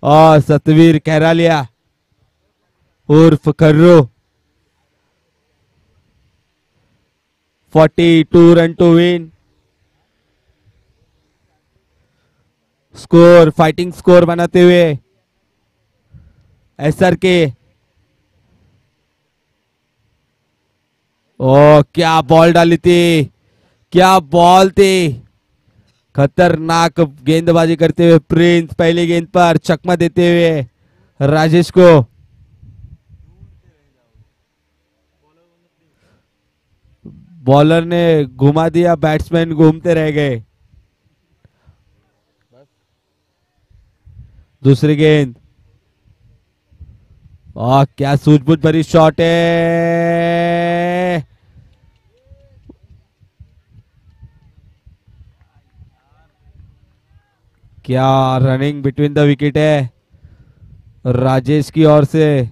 और सतवीर कहरालिया उर्फ Kharro 42 run to win. Score fighting score बनाते हुए एसआर के। ओ क्या बॉल डाली थी, क्या बॉल थी। खतरनाक गेंदबाजी करते हुए प्रिंस पहली गेंद पर चकमा देते हुए राजेश को। बॉलर ने घुमा दिया, बैट्समैन घूमते रह गए। दूसरी गेंद, क्या सूझबूझ भरी शॉट है। क्या रनिंग बिटवीन द विकेट है राजेश की ओर से।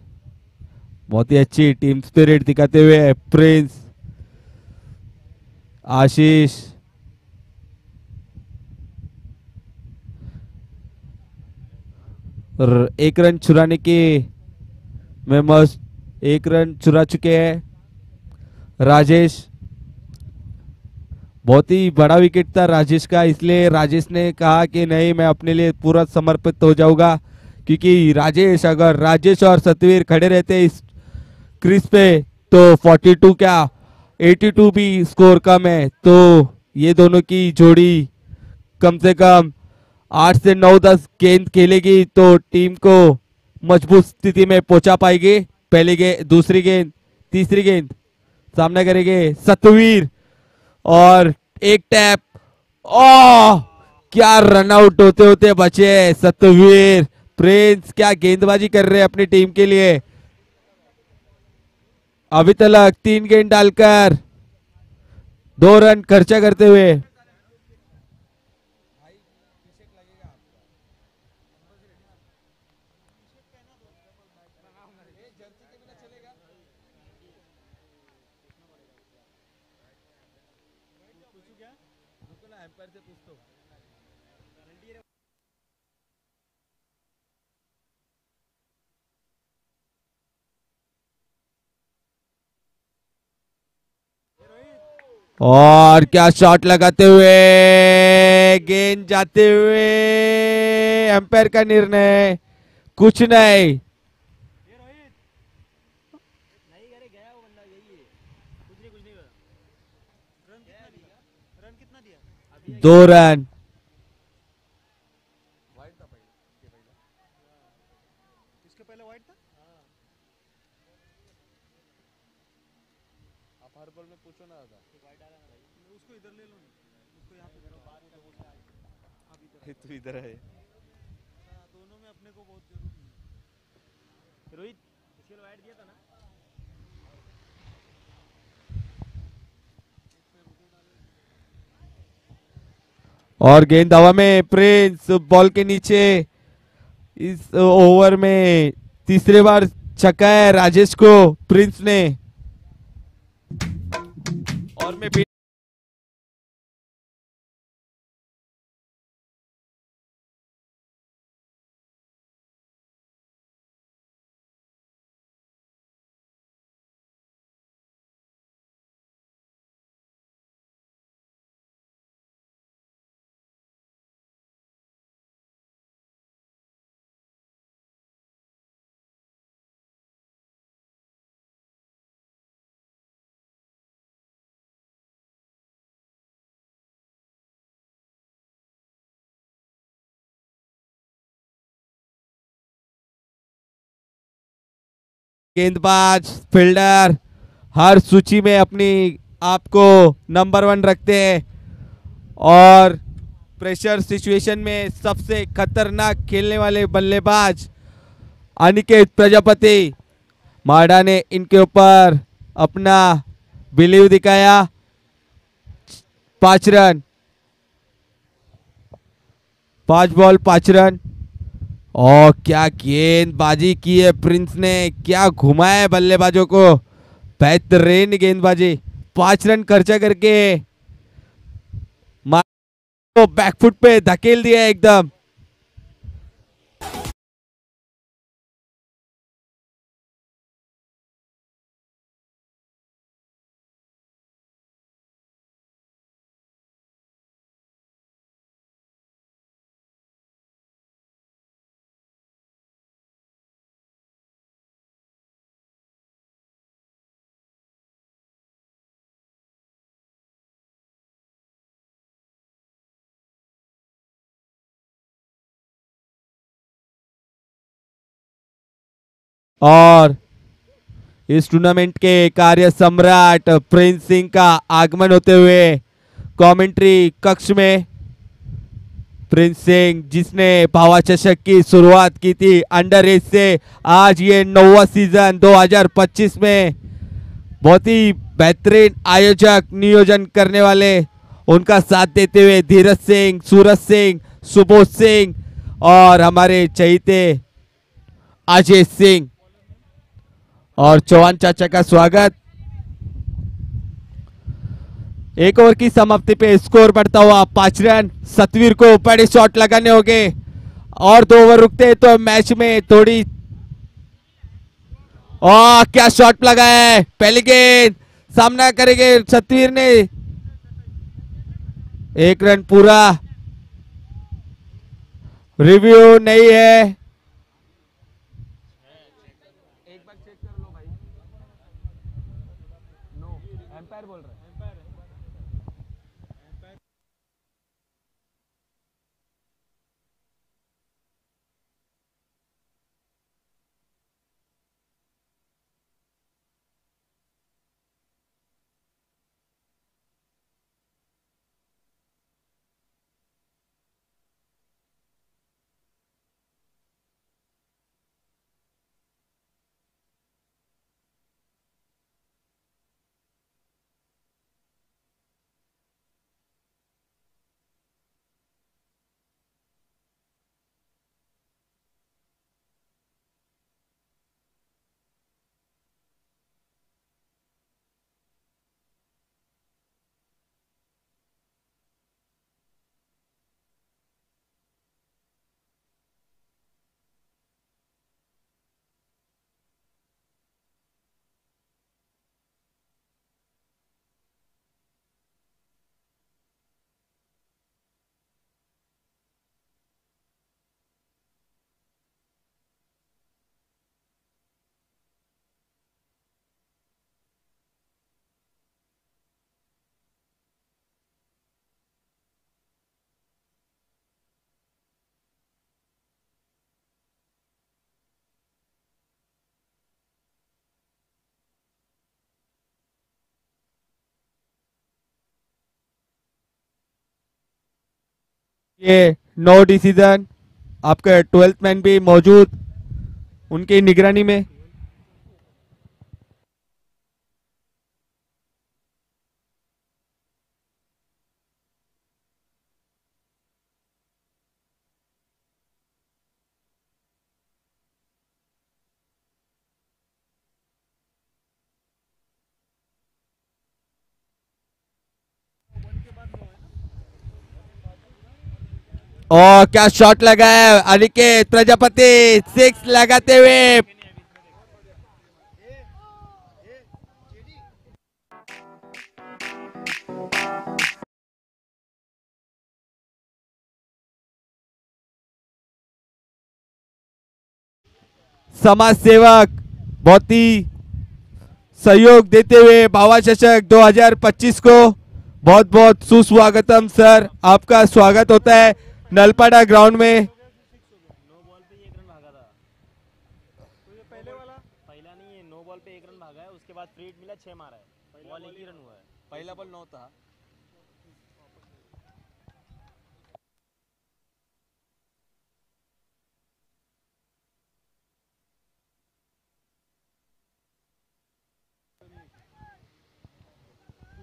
बहुत ही अच्छी टीम स्पिरिट दिखाते हुए प्रिंस, आशीष, एक रन चुराने की में मस्त 1 रन चुरा चुके हैं राजेश। बहुत ही बड़ा विकेट था राजेश का, इसलिए राजेश ने कहा कि नहीं मैं अपने लिए पूरा समर्पित हो जाऊंगा, क्योंकि अगर राजेश और सतवीर खड़े रहते इस क्रीज पे तो 42 क्या 82 भी स्कोर कम है, तो ये दोनों की जोड़ी कम से कम 8 से 9-10 गेंद खेलेगी तो टीम को मजबूत स्थिति में पहुंचा पाएगी। पहली गेंद, दूसरी गेंद, तीसरी गेंद सामना करेंगे सतवीर और एक टैप। क्या रन आउट होते होते बचे सतवीर। प्रिंस क्या गेंदबाजी कर रहे हैं अपनी टीम के लिए। अभी तक 3 गेंद डालकर 2 रन खर्चा करते हुए और क्या शॉट लगाते हुए गेंद जाते हुए एम्पायर का निर्णय कुछ नहीं। 2 रन। तो इधर है दोनों में अपने को बहुत जरूरी है। रोहित इसके वाइड दिया था ना। और गेंद हवा में, प्रिंस बॉल के नीचे। इस ओवर में तीसरे बार छक्का है राजेश को प्रिंस ने। और मैं गेंदबाज फील्डर हर सूची में अपनी आप को नंबर 1 रखते हैं और प्रेशर सिचुएशन में सबसे खतरनाक खेलने वाले बल्लेबाज अनिकेत प्रजापति माडा ने इनके ऊपर अपना बिलीव दिखाया। 5 रन, 5 बॉल 5 रन। और क्या गेंदबाजी की है प्रिंस ने, क्या घुमाया है बल्लेबाजों को। बेहतरीन गेंदबाजी, 5 रन खर्चा करके बैकफुट पे धकेल दिया एकदम। और इस टूर्नामेंट के कार्य सम्राट प्रिंस सिंह का आगमन होते हुए कमेंट्री कक्ष में प्रिंस सिंह जिसने भावा चषक की शुरुआत की थी अंडर एज से, आज ये 9वां सीजन 2025 में बहुत ही बेहतरीन आयोजक नियोजन करने वाले उनका साथ देते हुए धीरज सिंह, सूरज सिंह, सुबोध सिंह और हमारे चहीते अजय सिंह और चौहान चाचा का स्वागत। एक ओवर की समाप्ति पे स्कोर बढ़ता हुआ 5 रन। सतवीर को बड़े शॉट लगाने होंगे और 2 ओवर रुकते तो मैच में थोड़ी क्या शॉट लगा है, पहली गेंद सामना करेंगे सतवीर ने, 1 रन पूरा, रिव्यू नहीं है, एक बार चेक कर लो भाई। नो, एम्पायर बोल रहा है। ये नो डिसीजन, आपका 12th मैन भी मौजूद उनकी निगरानी में। और क्या शॉट लगा है अनिकेत प्रजापति, 6 लगाते हुए समाज सेवक बहुत ही सहयोग देते हुए भावा चषक 2025 को बहुत बहुत सुस्वागतम सर, आपका स्वागत होता है नलपाड़ा ग्राउंड में। नो बॉल पे 1 रन भागा था, तो ये पहले वाला पहला नहीं है, नो बॉल पे 1 रन भागा है, उसके बाद फ्री हिट मिला, 6 मारा है, बॉल 1 ही रन हुआ है, पहला बॉल 9 था।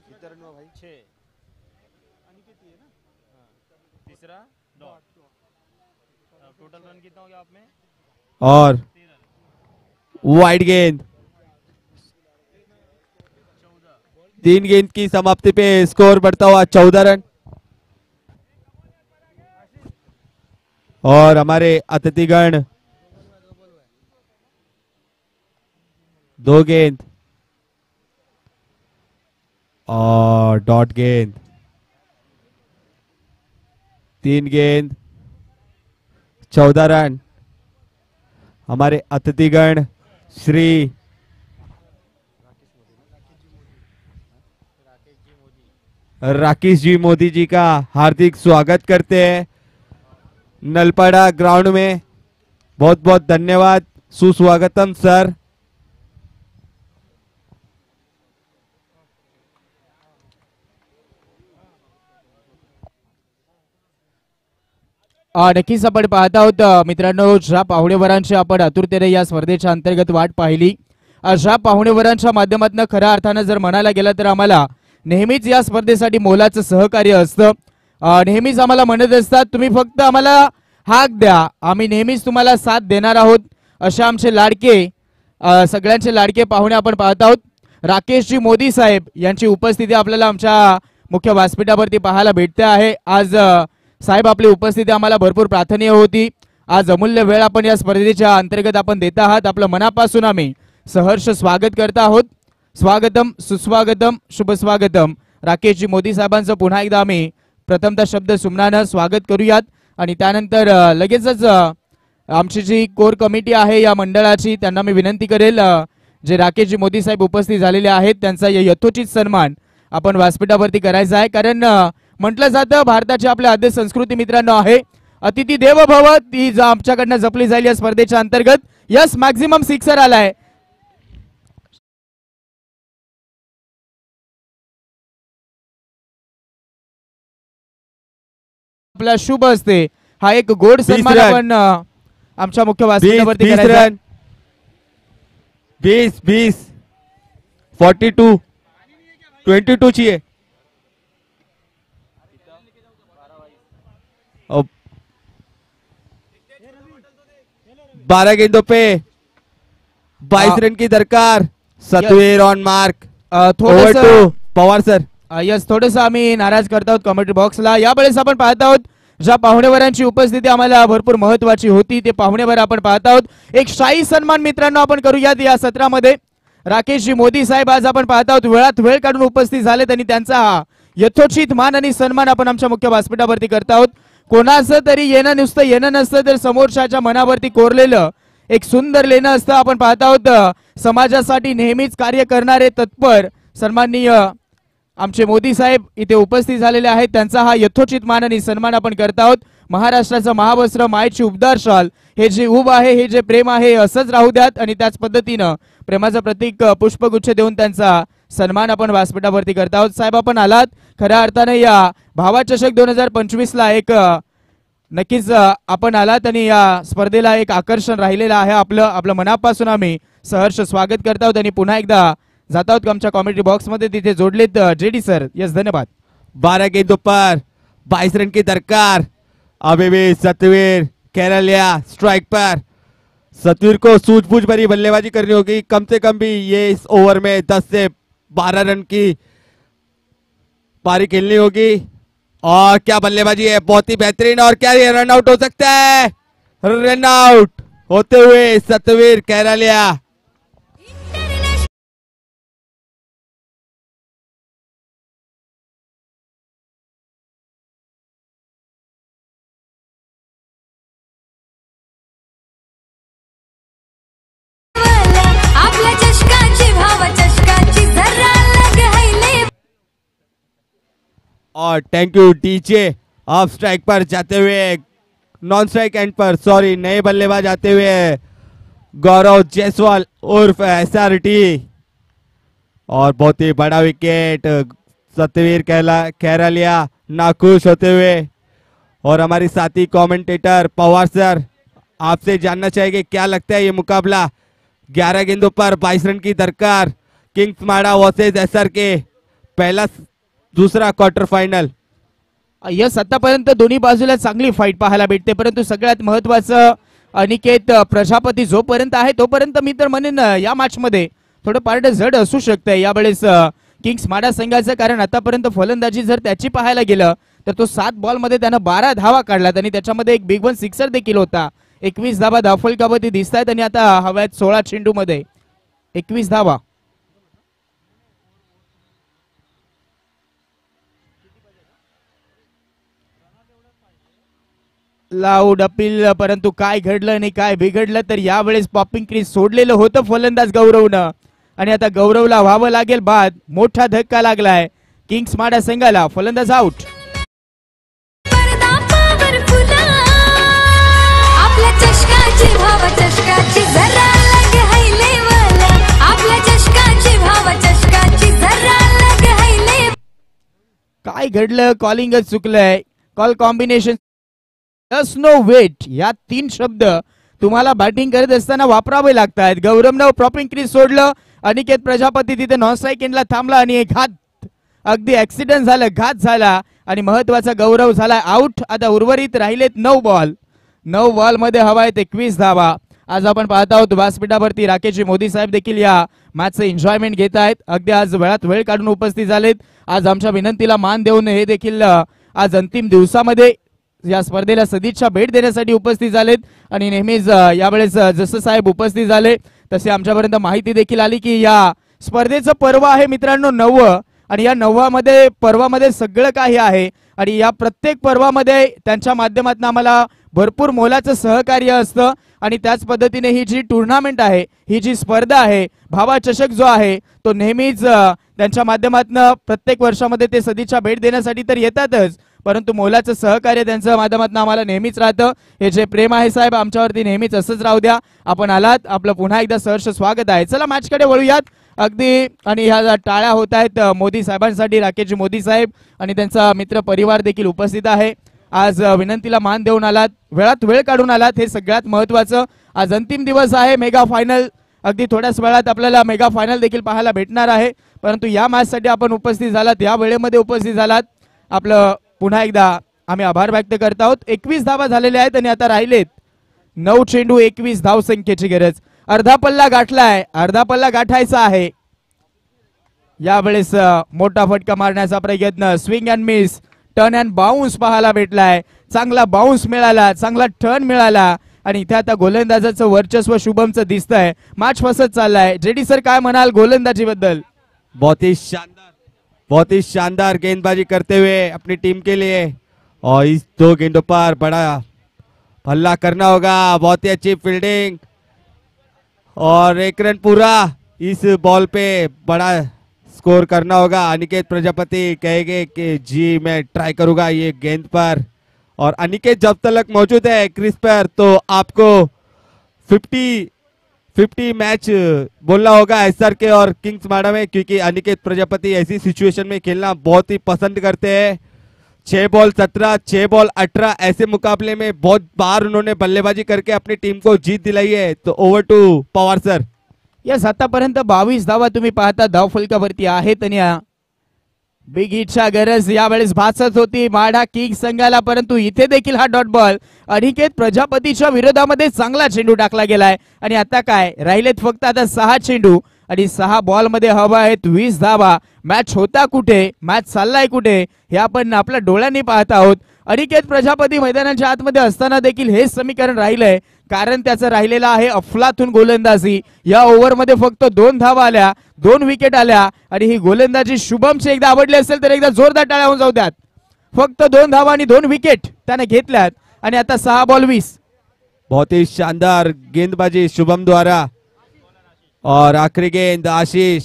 कितना रन हुआ भाई? 6 अनिकेत ही है ना? हाँ, तीसरा डॉट, टोटल रन कितना हो गया आप में? और वाइड गेंद, 3 गेंद की समाप्ति पे स्कोर बढ़ता हुआ 14 रन। और हमारे अतिथिगण 2 गेंद और डॉट गेंद, 3 गेंद 14 रन। हमारे अतिथिगण श्री राकेश जी मोदी जी का हार्दिक स्वागत करते हैं नलपाड़ा ग्राउंड में, बहुत बहुत धन्यवाद। सुस्वागतम सर. नक्कीच आपण पाहत आहोत मित्रांनो, ज्या पाहुणेवरांची आपण आतुरतेने या स्पर्धेच्या अंतर्गत वाट पाहिली, अशा पाहुणेवरांच्या माध्यमातून खऱ्या अर्थानं जर म्हणायला गेलं तर आम्हाला नेहमीच या स्पर्धेसाठी मोलाचं सहकार्य असतं. नेहमीच आम्हाला म्हणत असतात, तुम्ही फक्त आम्हाला हाक द्या, आम्ही नेहमीच तुम्हाला साथ देणार आहोत. अशा आमचे लाडके सगळ्यांचे लाडके पाहुणे आपण पाहत आहोत. राकेशजी मोदी साहेब यांची उपस्थिती आपल्याला आमच्या मुख्य व्यासपीठावरती पाहायला भेटते आहे. आज साहेब आपली उपस्थिती आम्हाला भरपूर प्रार्थनीय होती. आज अमूल्य वेळ आपण या स्पर्धेच्या अंतर्गत आपण देत आहात. आपलं मनापासून आम्ही सहर्ष स्वागत करत आहोत. स्वागतम, सुस्वागतम, शुभ स्वागतम. राकेशजी मोदी साहेबांचं पुन्हा एकदा आम्ही प्रथमतः शब्द सुमनानं स्वागत करूयात आणि त्यानंतर लगेचच आमची जी कोर कमिटी आहे या मंडळाची, त्यांना मी विनंती करेल, जे राकेशजी मोदी साहेब उपस्थित झालेले आहेत त्यांचा यथोचित सन्मान आपण व्यासपीठावरती करायचा आहे. कारण म्हटलं जातं भारताची आपल्या आद्य संस्कृती मित्रांनो आहे, अतिथी देव भव, ती आमच्याकडनं जपली जाईल या स्पर्धेच्या अंतर्गत. यस, मॅक्झिमम सिक्सर आलाय. आपला शुभ असते हा एक गोड सन्मान आपण आमच्या मुख्य व्यासपीठावरती करायचा. 20 42 22 चाहिए. 12 गेंदों पे 22 रन की दरकार. Satvir on mark. थोडंसं पवार सर. यस, थोडंसं आम्ही नाराज करत आहोत कमेंट्री बॉक्सला. यावेळेस आपण पाहत आहोत ज्या पाहुणेवरांची उपस्थिती आम्हाला भरपूर महत्वाची होती, ते पाहुणेवर आपण पाहत आहोत. एक शाही सन्मान मित्रांनो आपण करूयात या सत्रामध्ये. राकेशजी मोदी साहेब आज आपण पाहत आहोत वेळात वेळ काढून उपस्थित झालेत आणि त्यांचा यथोचित मान आणि सन्मान आपण आमच्या मुख्य व्यासपीठावरती करत आहोत. कोणाचं तरी येणं नुसतं येणं नसतं, तर समोरच्याच्या मनावरती कोरलेलं एक सुंदर लेणं असतं. आपण पाहत आहोत समाजासाठी नेहमीच कार्य करणारे तत्पर सन्माननीय आमचे मोदी साहेब इथे उपस्थित झालेले आहेत. त्यांचा हा यथोचित मान आणि सन्मान आपण करत आहोत. महाराष्ट्राचं महावस्त्र, मायेची उबदार शाल, हे जे उब आहे, हे जे प्रेम आहे, असंच राहू द्यात आणि त्याच पद्धतीनं प्रेमाचं प्रतीक पुष्पगुच्छ देऊन त्यांचा सन्मान आपण व्यासपीठावरती करत आहोत. साहेब आपण आलात खऱ्या अर्थाने या भावा चषक 2025ला एक नक्कीच आपण आलात आणि या स्पर्धेला एक आकर्षण राहिलेलं आहे. आपलं मनापासून आम्ही सहर्ष स्वागत करत आहोत आणि पुन्हा एकदा जात आहोत आमच्या कॉमेंट्री बॉक्स मध्ये, तिथे जोडलेत जेडी सर. यस, धन्यवाद. 12 गेंदों पर 22 रन की दरकार. अभी भी सतवीर केरलिया स्ट्राइक पर. सतवीर को सूझबूझ भरी बल्लेबाजी करनी होगी. कम से कम भी ये इस ओवर में 10 से 12 रन की पारी खेलनी होगी. और क्या बल्लेबाजी है, बहुत ही बेहतरीन. और क्या ये रन आउट हो सकता है? रन आउट होते हुए सतवीर केरलिया. और thank you DJ. Off strike पर जाते हुए, नॉन स्ट्राइक एंड पर सॉरी, नए बल्लेबाज आते हुए गौरव जायसवाल उर्फ SRT. और बहुत ही बड़ा विकेट. सतवीर केरलिया नाखुश होते हुए. और हमारी साथी कमेंटेटर पवार सर, आपसे जानना चाहेंगे क्या लगता है ये मुकाबला. 11 गेंदों पर 22 रन की दरकार. किंग्स माडा वर्सेस SRK, पहला दुसरा क्वार्टर फायनल. यस, आतापर्यंत दोन्ही बाजूला चांगली फाईट पाहायला भेटते, परंतु सगळ्यात महत्वाचं अनिकेत प्रजापती जोपर्यंत आहे तोपर्यंत मी तर म्हणेन या मॅच मध्ये थोडं पार्ट जड असू शकतंय यावेळेस किंग्स माडा संघाचं. कारण आतापर्यंत फलंदाजी जर त्याची पाहायला गेलं तर तो 7 बॉल मध्ये त्यानं 12 धावा काढल्यात आणि त्याच्यामध्ये एक बिग वन सिक्सर देखील होता. 21 धावा धाफलकावती दिसत आहेत आणि आता हव्यात 16 चेंडू मध्ये 21 धावा. लाऊड अपील, परंतु काय घडलं आणि काय बिघडलं तर यावेळेस पॉपिंग क्रीज सोडलेलं होतं फलंदाज गौरवनं आणि आता गौरवला व्हावं लागेल बाद. मोठा धक्का लागलाय किंग्स माडा संघाला. फलंदाज आउट. आपल्या चषकाची भावा चषकाची जरा काय घडलं, कॉलिंगच चुकलंय, call combination just no wait या 3 शब्द तुम्हाला बॅटिंग करत असताना वापरावे लागतात. गौरवनं प्रॉपिंग क्रीज सोडलं, अनिकेत प्रजापती तिथे नॉन स्ट्राईक एंडला थांबला आणि एक घात अगदी ऍक्सिडेंट झालं, घात झाला आणि महत्वाचा गौरव झाला आउट. आता उर्वरित राहिलेत 9 बॉल. 9 बॉल मध्ये हवा आहेत 21 धावा. आज आपण पाहत आहोत व्यासपीठावरती राकेशजी मोदी साहेब देखील या मॅचचं एन्जॉयमेंट घेत आहेत. अगदी आज वेळात वेळ काढून उपस्थित झालेत. आज आमच्या विनंतीला मान देऊन हे देखील आज अंतिम दिवसामध्ये या स्पर्धेला सदिच्छा भेट देण्यासाठी उपस्थित झालेत आणि नेहमीच यावेळेस जसं साहेब उपस्थित झाले तसे आमच्यापर्यंत माहिती देखील आली की या स्पर्धेचं पर्व आहे मित्रांनो 9 आणि या 9 पर्वामध्ये सगळं काही आहे आणि या प्रत्येक पर्वामध्ये त्यांच्या माध्यमातून आम्हाला भरपूर मोलाचं सहकार्य असतं आणि त्याच पद्धतीने ही जी टुर्नामेंट आहे, ही जी स्पर्धा आहे, भावा चषक जो आहे तो नेहमीच त्यांच्या माध्यमातून प्रत्येक वर्षामध्ये ते सदिच्छा भेट देण्यासाठी तर येतातच, परंतु मोलाचं सहकार्य त्यांच्या माध्यमातून आम्हाला नेहमीच राहतं. हे जे प्रेम आहे साहेब आमच्यावरती नेहमीच असंच राहू द्या. आपण आलात, आपलं पुन्हा एकदा सहर्ष स्वागत आहे. चला मॅचकडे वळूयात अगदी. आणि ह्या टाळ्या होत आहेत मोदी साहेबांसाठी. राकेशजी मोदी साहेब आणि त्यांचा मित्र परिवार देखील उपस्थित आहे. आज विनंतीला मान देऊन आलात, वेळात वेळ काढून आलात, हे सगळ्यात महत्वाचं. आज अंतिम दिवस आहे मेगा फायनल. अगदी थोड्याच वेळात आपल्याला मेगा फायनल देखील पाहायला भेटणार आहे, परंतु या मॅच साठी आपण उपस्थित झालात, या वेळेमध्ये उपस्थित झालात, आपलं पुन्हा एकदा आम्ही आभार व्यक्त करत आहोत. 21 धावा झालेल्या आहेत आणि आता राहिलेत 9 चेंडू 21 धाव संख्येची गरज. अर्धा पल्ला गाठलाय, अर्धा पल्ला गाठायचा आहे. यावेळेस मोठा फटका मारण्याचा प्रयत्न, swing and miss, turn and bounce पाहायला भेटलाय. चांगला बाउन्स मिळाला, चांगला टर्न मिळाला आणि इथे आता गोलंदाजाचं वर्चस्व शुभमचं दिसतंय. मॅच फसत चाललाय. जेडी सर काय म्हणाल गोलंदाजी बद्दल? बहुत ही शानदार गेंदबाजी करते हुए अपनी टीम के लिए और इस 2 गेंदों पर बड़ा हल्ला करना होगा. बहुत ही अच्छी फील्डिंग और 1 रन पूरा. इस बॉल पे बड़ा स्कोर करना होगा. अनिकेत प्रजापति कहेंगे कि जी मैं ट्राई करूंगा ये गेंद पर, और अनिकेत जब तक मौजूद है क्रीज पर तो आपको 50 मैच बोलना होगा एसआर के और किंग्स माडा में, क्योंकि अनिकेत प्रजापति ऐसी सिचुएशन में खेलना बहुत ही पसंद करते हैं. 6 बॉल 17, 6 बॉल 18 ऐसे मुकाबले में बहुत बार उन्होंने बल्लेबाजी करके अपनी टीम को जीत दिलाई है. तो over to Pawar sir. Yes, आतापर्यंत 22 धावा तुम्ही पाहता धाव फलकावरती आहेत आणि बिग हिटच्या गरज यावेळेस भासत होती माढा किंग्स संघाला, परंतु इथे देखील हा डॉट बॉल अनिकेत प्रजापतीच्या विरोधामध्ये चांगला चेंडू टाकला गेलाय आणि आता काय राहिलेत फक्त आता 6 चेंडू आणि 6 बॉल मध्ये हवा आहेत 20 धावा. मॅच होता कुठे, मॅच चाललाय कुठे हे आपण आपल्या डोळ्यांनी पाहत आहोत. अनिकेत प्रजापती मैदानाच्या आतमध्ये असताना देखील हेच समीकरण राहिलंय, कारण त्याचं राहिलेलं आहे अफलातून गोलंदाजी. या ओव्हरमध्ये फक्त 2 धावा आल्या, 2 विकेट आल्या आणि ही गोलंदाजी शुभमची एकदा आवडली असेल तर एकदा जोरदार टाळ्या होऊन जाऊ द्यात. फक्त 2 धावा आणि 2 विकेट त्याने घेतल्यात आणि आता 6 बॉल 20. बहुत ही शानदार गेंदबाजी शुभम द्वारा और आखिरी गेंद आशीष.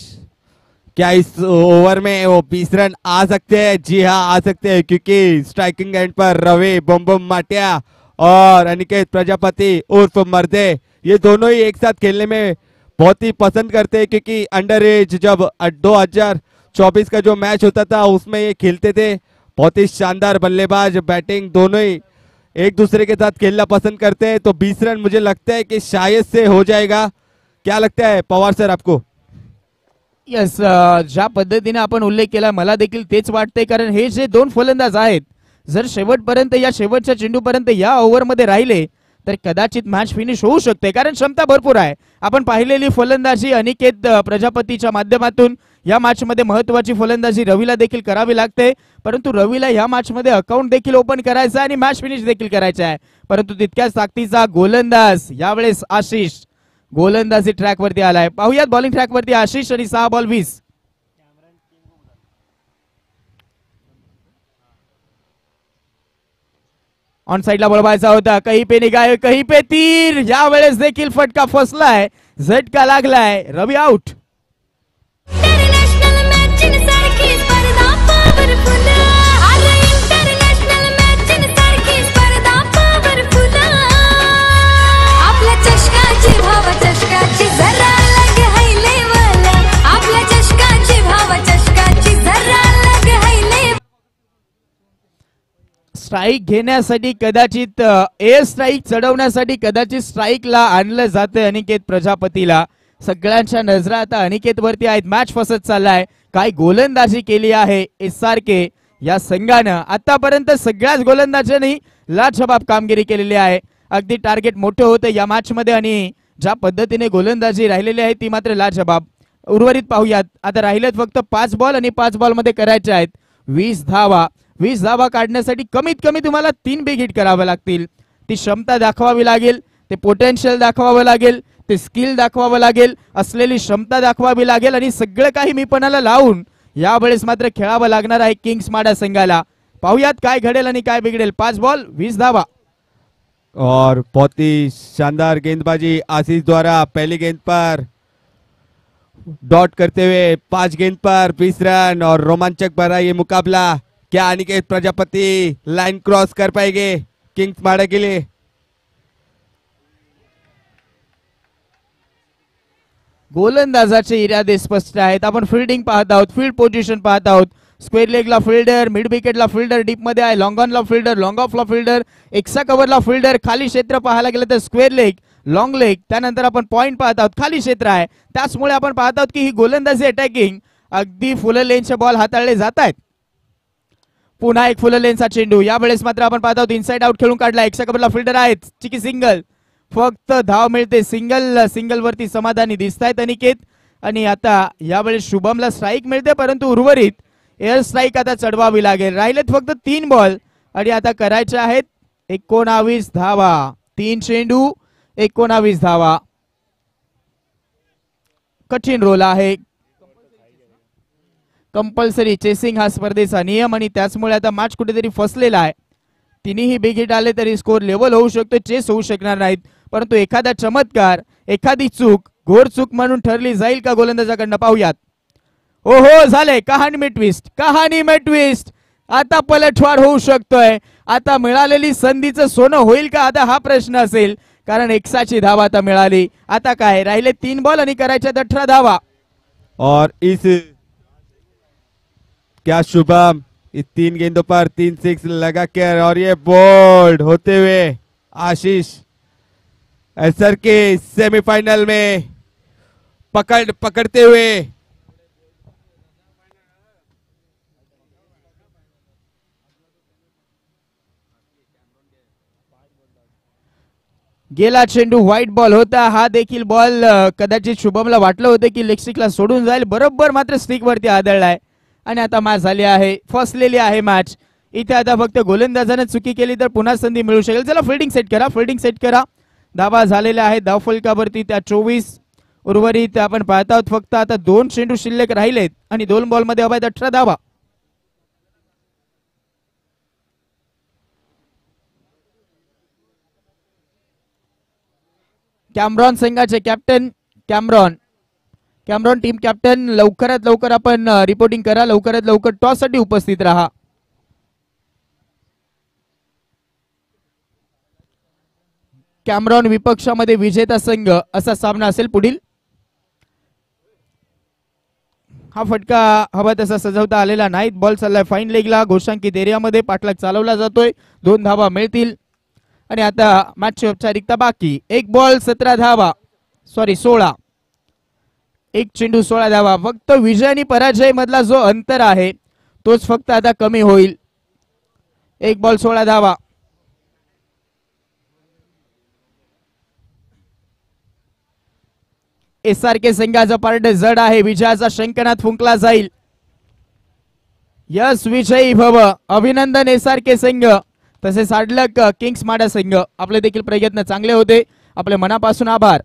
क्या इस ओवर में वो 20 रन आ सकते हैं? जी हाँ आ सकते हैं, क्योंकि स्ट्राइकिंग एंड पर रवि बम बम माटिया और अनिकेत प्रजापति उर्फ मर्दे ये दोनों ही एक साथ खेलने में बहुत ही पसंद करते हैं, क्योंकि अंडर एज जब 2024 का जो मैच होता था उसमें ये खेलते थे. बहुत ही शानदार बल्लेबाज, बैटिंग दोनों ही एक दूसरे के साथ खेलना पसंद करते हैं. तो 20 रन मुझे लगता है कि शायद से हो जाएगा. क्या लगता है पवार सर आपको? यस, ज्या पद्धतीने आपण उल्लेख केला मला देखील तेच वाटते, कारण हे जे 2 फलंदाज आहेत जर शेवटपर्यंत या शेवटच्या चेंडूपर्यंत या ओव्हरमध्ये राहिले तर कदाचित मॅच फिनिश होऊ शकते, कारण क्षमता भरपूर आहे. आपण पाहिलेली फलंदाजी अनिकेत प्रजापतीच्या माध्यमातून या मॅच मध्ये महत्वाची फलंदाजी रवीला देखील करावी लागते, परंतु रवीला या मॅच मध्ये अकाउंट देखील ओपन करायचं आहे आणि मॅच फिनिश देखील करायचं आहे. परंतु तितक्याच ताकदीचा गोलंदाज यावेळेस आशिष गोलंदाजी ट्रॅक वरती आलाय. पाहूयात बॉलिंग ट्रॅक वरती आशिष आणि 6 बॉल 20. ऑन साइडला बोलवायचा होता, कहीं पे निगाह कहीं पे तीर. यावेळेस देखील फटका फसलाय, झटका लागलाय, रवी आउट. स्ट्राईक घेण्यासाठी कदाचित एअर स्ट्राईक चढवण्यासाठी कदाचित स्ट्राईकला आणलं जातं अनिकेत प्रजापतीला. सगळ्यांच्या नजरा आता अनिकेत वरती आहेत. मॅच फसत चाललाय. काय गोलंदाजी केली आहे SRK या संघानं. आतापर्यंत सगळ्याच गोलंदाजांनी लाजवाब कामगिरी केलेली आहे. अगदी टार्गेट मोठं होतं या मॅच मध्ये आणि ज्या पद्धतीने गोलंदाजी राहिलेली आहे ती मात्र लाजवाब. उर्वरित पाहूयात. आता राहिलेत फक्त 5 बॉल आणि 5 बॉल मध्ये करायचे आहेत 20 धावा. 20 धावा काढण्यासाठी कमीत कमी तुम्हाला 3 बिग हिट करावे लागतील. ती क्षमता दाखवावी लागेल, ते पोटेन्शियल दाखवावं लागेल, ते स्किल दाखवावं लागेल, असलेली क्षमता दाखवावी लागेल आणि सगळं काही मी पणाला लावून यावेळेस मात्र खेळावं लागणार आहे किंग्स माडा संघाला. पाहूयात काय घडेल आणि काय बिघडेल. 5 बॉल 20 धावा. और बहुत ही शानदार गेंदबाजी आशीष द्वारा पहली गेंद पर डॉट करते हुए 5 गेंद पर 20 रन और रोमांचक भरा ये मुकाबला. क्या अनिकेत प्रजापति लाइन क्रॉस कर पाएंगे किंग्स माडा के लिए? गोलंदाजाचे इरादे स्पष्ट आहेत. आपण फिल्डिंग पाहत आहोत, फील्ड पोझिशन पाहत आहोत. स्क्वेअर लेगला फिल्डर, मिड विकेटला फिल्डर, डीप मध्ये आहे, लॉंग ऑनला फिल्डर, लॉंग ऑफला फिल्डर, एक्स्ट्रा कव्हरला फिल्डर, खाली क्षेत्र पाहायला गेलं तर स्क्वेअर लेग, लॉंग लेग, त्यानंतर आपण पॉइंट पाहत आहोत, खाली क्षेत्र आहे. त्याचमुळे आपण पाहत आहोत की ही गोलंदाजी अटॅकिंग अगदी फुल लेनचे बॉल हाताळले जात आहेत. पुन्हा एक फुल लेनचा चेंडू. यावेळेस मात्र आपण पाहत आहोत इनसाइड आउट खेळून काढला. एक्स्ट्रा कव्हरला फिल्डर आहेत, चिकी सिंगल, फक्त धाव मिळते. सिंगल वरती समाधानी दिसतायत अनिकेत. आणि आता यावेळेस शुभमला स्ट्राईक मिळते, परंतु उर्वरित एअर स्ट्राईक आता चढवावी लागेल. राहिलेत फक्त 3 बॉल आणि आता करायचे आहेत 19 धावा. 3 चेंडू 19 धावा. कठीण रोल आहे. कंपल्सरी चेसिंग हा स्पर्धेचा नियम आणि त्याचमुळे आता मॅच कुठेतरी फसलेला आहे. तिन्ही बिग हिट आले तरी स्कोर लेवल होऊ शकतो, चेस होऊ शकणार नाहीत. परंतु एखादा चमत्कार, एखादी चूक घोर चूक म्हणून ठरली जाईल का गोलंदाजाकडनं? पाहूयात. ओहो, झाले कहाणी में ट्विस्ट. आता पलटवार होऊ शकतोय. आता मिळालेली संधीचं सोनं होईल का? आता हा प्रश्न असेल, कारण 100ची धावा आता मिळाली. आता काय राहिले 3 बॉल आणि करायच्या 18 धावा. और इस क्या शुभम इस 3 गेंदों पर 3 6 लगा कर और ये बोल्ड होते हुए आशीष SRK सेमीफाइनल में पकड़ते हुए गेला चेंडू व्हाईट बॉल होता. हा देखील बॉल कदाचित शुभमला वाटलं होतं की लेग स्टिकला सोडून जाईल, बरोबर मात्र स्टिक वरती आदळलाय आणि आता मॅच झाली आहे, फसलेली आहे मॅच. इथे आता फक्त गोलंदाजाने चुकी केली तर पुन्हा संधी मिळू शकेल. चला फिल्डिंग सेट करा. धावा झालेल्या आहेत धावफलकावरती त्या 24. उर्वरित आपण पाहत आहोत फक्त आता 2 चेंडू शिल्लक राहिलेत आणि 2 बॉल मध्ये हव्यात 18 धावा. कॅमरॉन संघाचे कॅप्टन कॅमरॉन टीम कॅप्टन लवकरात लवकर आपण रिपोर्टिंग करा. लवकरात लवकर टॉस साठी उपस्थित राहा. कॅमरॉन विपक्षामध्ये विजेता संघ असा सामना असेल पुढील. हा फटका हवा तसा सजवता आलेला नाही. बॉल चाललाय फाईन लेगला, घोषांकित एरियामध्ये. पाठलाग चालवला जातोय. 2 धावा मिळतील आणि आता मॅचची औपचारिकता बाकी. 1 बॉल 17 धावा, सॉरी 16. 1 चेंडू 16 धावा. फक्त विजय आणि पराजय मधला जो अंतर आहे तोच फक्त आता कमी होईल. 1 बॉल 16 धावा. SRK संघाचा पारड जड आहे. विजयाचा शंखनाद फुंकला जाईल. यस विजयी भव. अभिनंदन SRK संघ, तसेच हार्डलक किंग्स माडा संघ. आपले देखील प्रयत्न चांगले होते. आपले मनापासून आभार.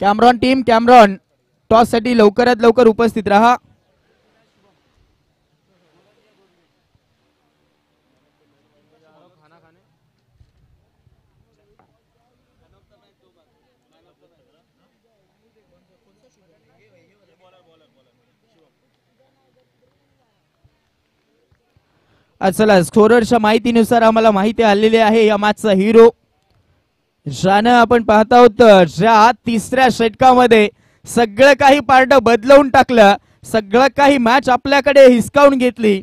कॅमरॉन टीम टॉस साठी लवकरात लवकर उपस्थित राहा. चला स्कोररच्या माहितीनुसार आम्हाला माहिती आलेली आहे या मॅचचा हिरो ज्यानं आपण पाहत आहोत ज्या 3ऱ्या षटकामध्ये सगळं काही पार्ट बदलवून टाकलं सगळं काही मॅच आपल्याकडे हिसकावून घेतली.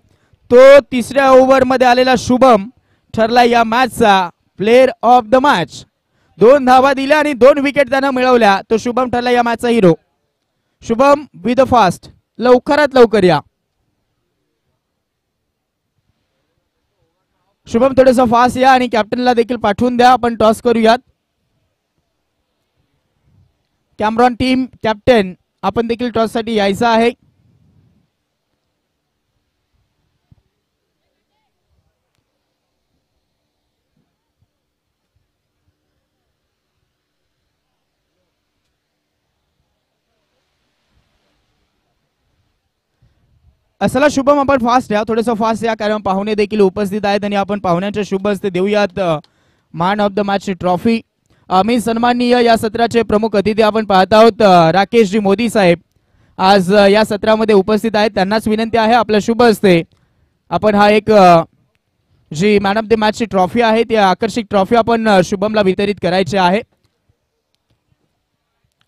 तो तिसऱ्या ओव्हरमध्ये आलेला शुभम ठरला या मॅचचा प्लेअर ऑफ द मॅच. 2 धावा दिल्या आणि 2 विकेट त्यानं मिळवल्या. तो शुभम ठरला या मॅचचा हिरो. शुभम विथ फास्ट, लवकरात लवकर या. शुभम थोडंसं फास्ट या आणि कॅप्टनला देखील पाठवून द्या. आपण टॉस करूयात. कॅमरॉन टीम कॅप्टन आपण देखील टॉस साठी यायचं आहे. असला शुभम आपण फास्ट या, थोडंसं फास्ट या, कारण पाहुणे देखील उपस्थित आहेत आणि आपण पाहुण्यांच्या शुभ हस्ते देऊयात man of the match trophy. मी सन्माननीय या सत्राचे प्रमुख अतिथी आपण पाहत आहोत राकेशजी मोदी साहेब आज या सत्रामध्ये उपस्थित आहेत. त्यांनाच विनंती आहे आपल्या शुभ हस्ते आपण हा एक जी मॅन ऑफ द मॅचची ट्रॉफी आहे ती आकर्षक ट्रॉफी आपण शुभमला वितरित करायची आहे.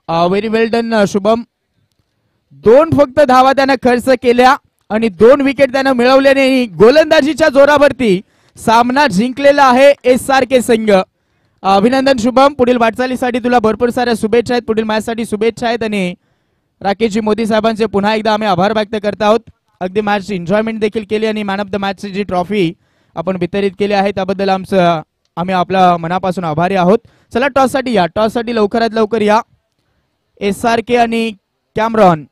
व्हेरी वेल डन शुभम. 2 फक्त धावा त्यानं खर्च केल्या आणि 2 विकेट त्यानं मिळवल्याने गोलंदाजीच्या जोरावरती सामना जिंकलेला आहे SRK संघ. अभिनंदन शुभम. पुढील वाटचालीसाठी तुला भरपूर साऱ्या शुभेच्छा आहेत. पुढील मॅचसाठी शुभेच्छा आहेत आणि राकेशजी मोदी साहेबांचे पुन्हा एकदा आम्ही आभार व्यक्त करत आहोत. अगदी मॅच एन्जॉयमेंट देखील केली आणि मॅन ऑफ द मॅचची जी ट्रॉफी आपण वितरित केली आहे त्याबद्दल आम्ही आपल्या मनापासून आभारी आहोत. चला टॉस साठी या. टॉस साठी लवकरात लवकर या. SRK आणि कॅमरॉन.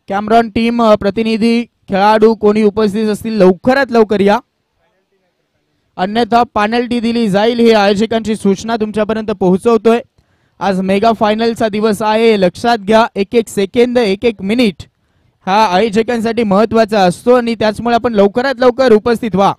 कॅमरॉन टीम प्रतिनिधी खेळाडू कोणी उपस्थित असतील लवकरात लवकर या, अन्यथा पॅनल्टी दिली जाईल. ही आयोजकांची सूचना तुमच्यापर्यंत पोहोचवतोय. आज मेगा फायनलचा दिवस आहे. लक्षात घ्या, एक एक सेकंद, एक एक मिनिट हा आयोजकांसाठी महत्वाचा असतो आणि त्याचमुळे आपण लवकरात लवकर उपस्थित व्हा.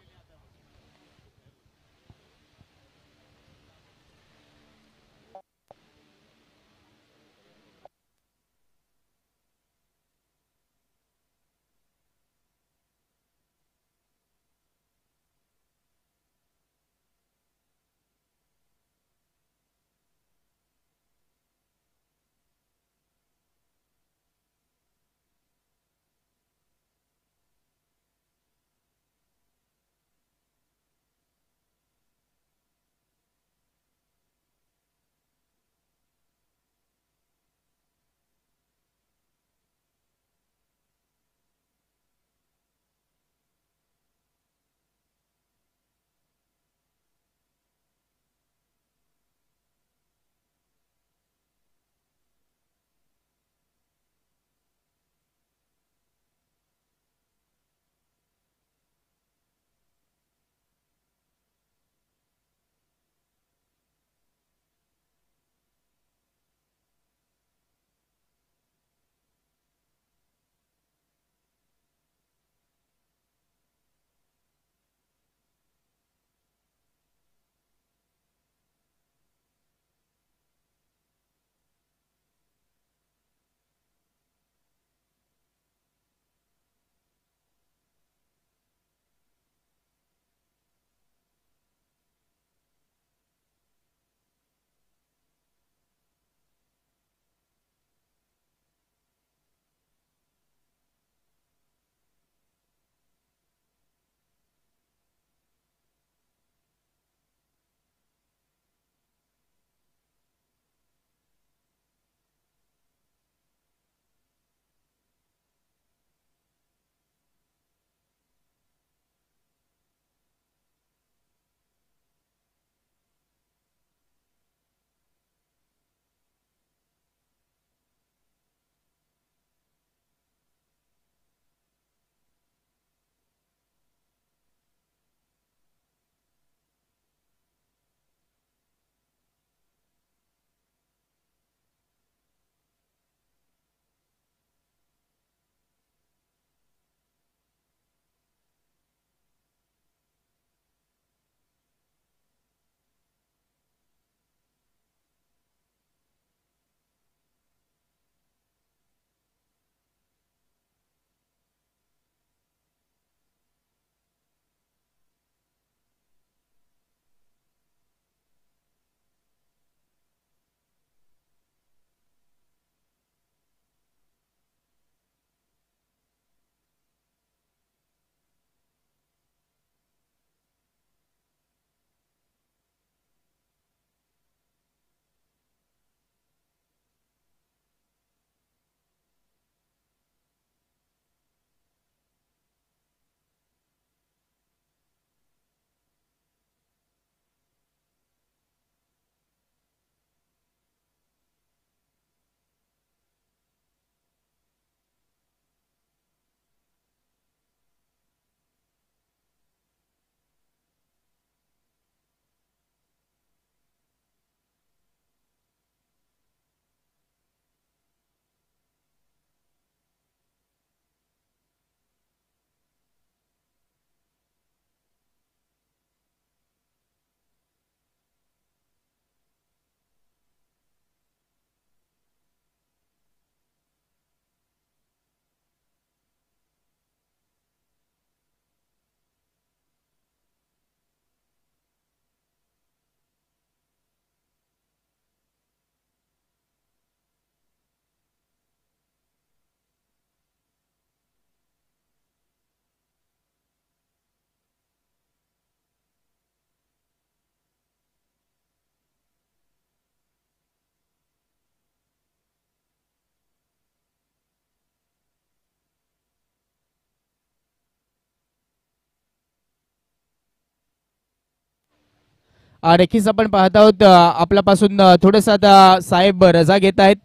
नक्कीच आपण पाहत आहोत आपल्यापासून थोडंसं आता साहेब रजा घेत आहेत.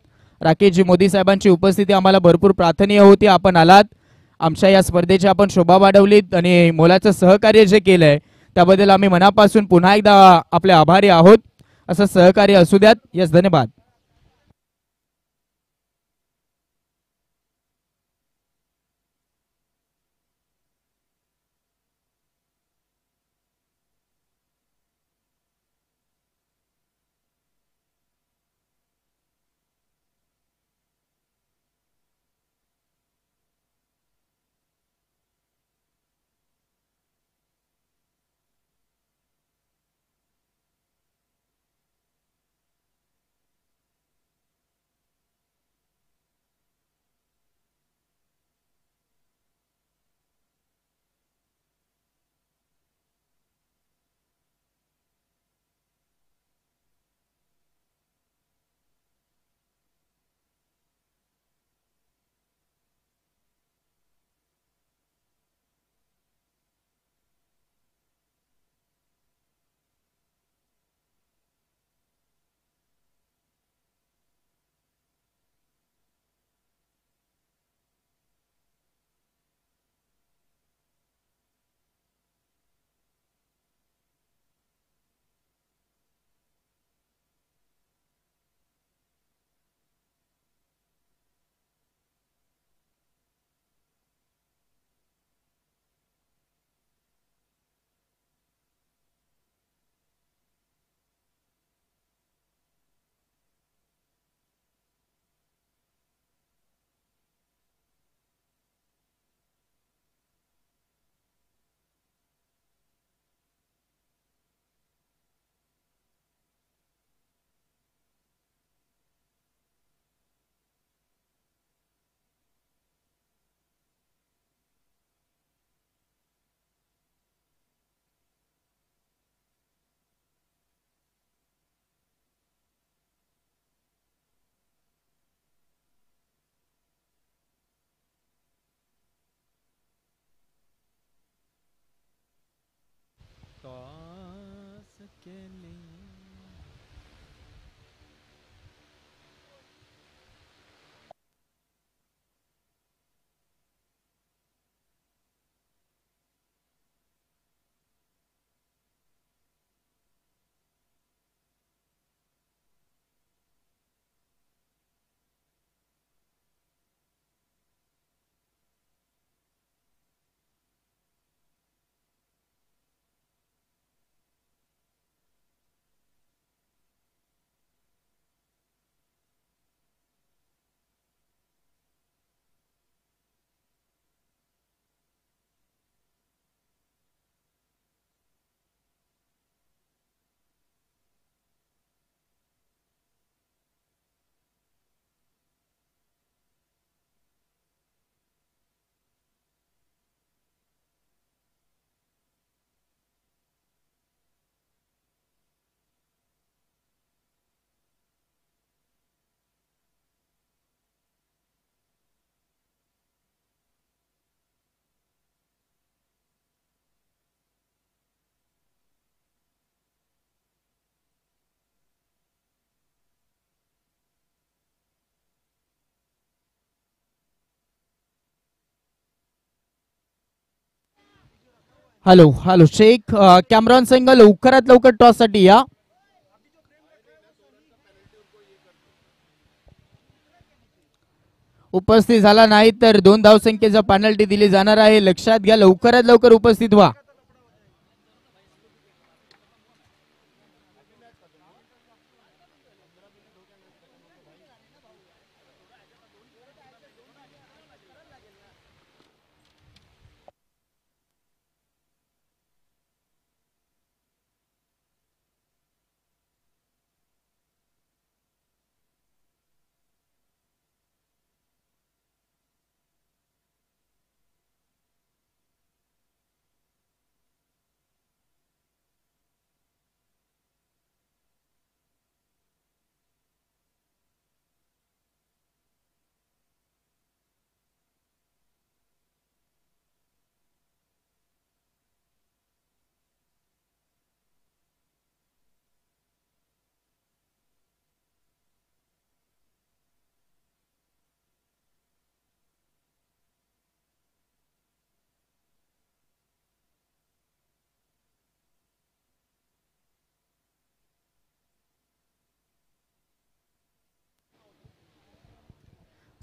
राकेशजी मोदी साहेबांची उपस्थिती आम्हाला भरपूर प्रार्थनीय होती. आपण आलात, आमच्या या स्पर्धेची आपण शोभा वाढवलीत आणि मोलाचं सहकार्य जे केलंय त्याबद्दल आम्ही मनापासून पुन्हा एकदा आपले आभारी आहोत. असं सहकार्य असू द्यात. यस, धन्यवाद. हॅलो हॅलो शेख, कॅमरॉन संघ लवकरात लवकर टॉस साठी या. उपस्थित झाला नाही तर 2 धावसंख्येचा पेनल्टी दिली जाणार आहे. लक्षात घ्या, लवकरात लवकर उपस्थित व्हा.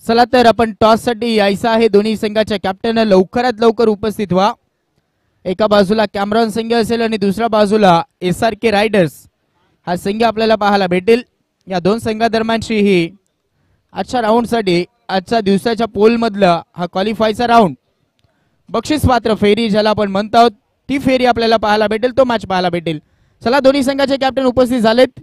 चला तर आपण टॉस साठी यायचं आहे. दोन्ही संघाच्या कॅप्टन लवकरात लवकर उपस्थित व्हा. एका बाजूला कॅमरॉन संघ असेल आणि दुसऱ्या बाजूला SRK रायडर्स हा संघ आपल्याला पाहायला भेटेल. या दोन संघादरम्यानची ही आजच्या राऊंडसाठी आजच्या दिवसाच्या पोल मधला हा क्वालिफायचा राऊंड, बक्षीस पात्र फेरी ज्याला आपण म्हणतो ती फेरी आपल्याला पाहायला भेटेल, तो मॅच पाहायला भेटेल. चला दोन्ही संघाचे कॅप्टन उपस्थित झालेत.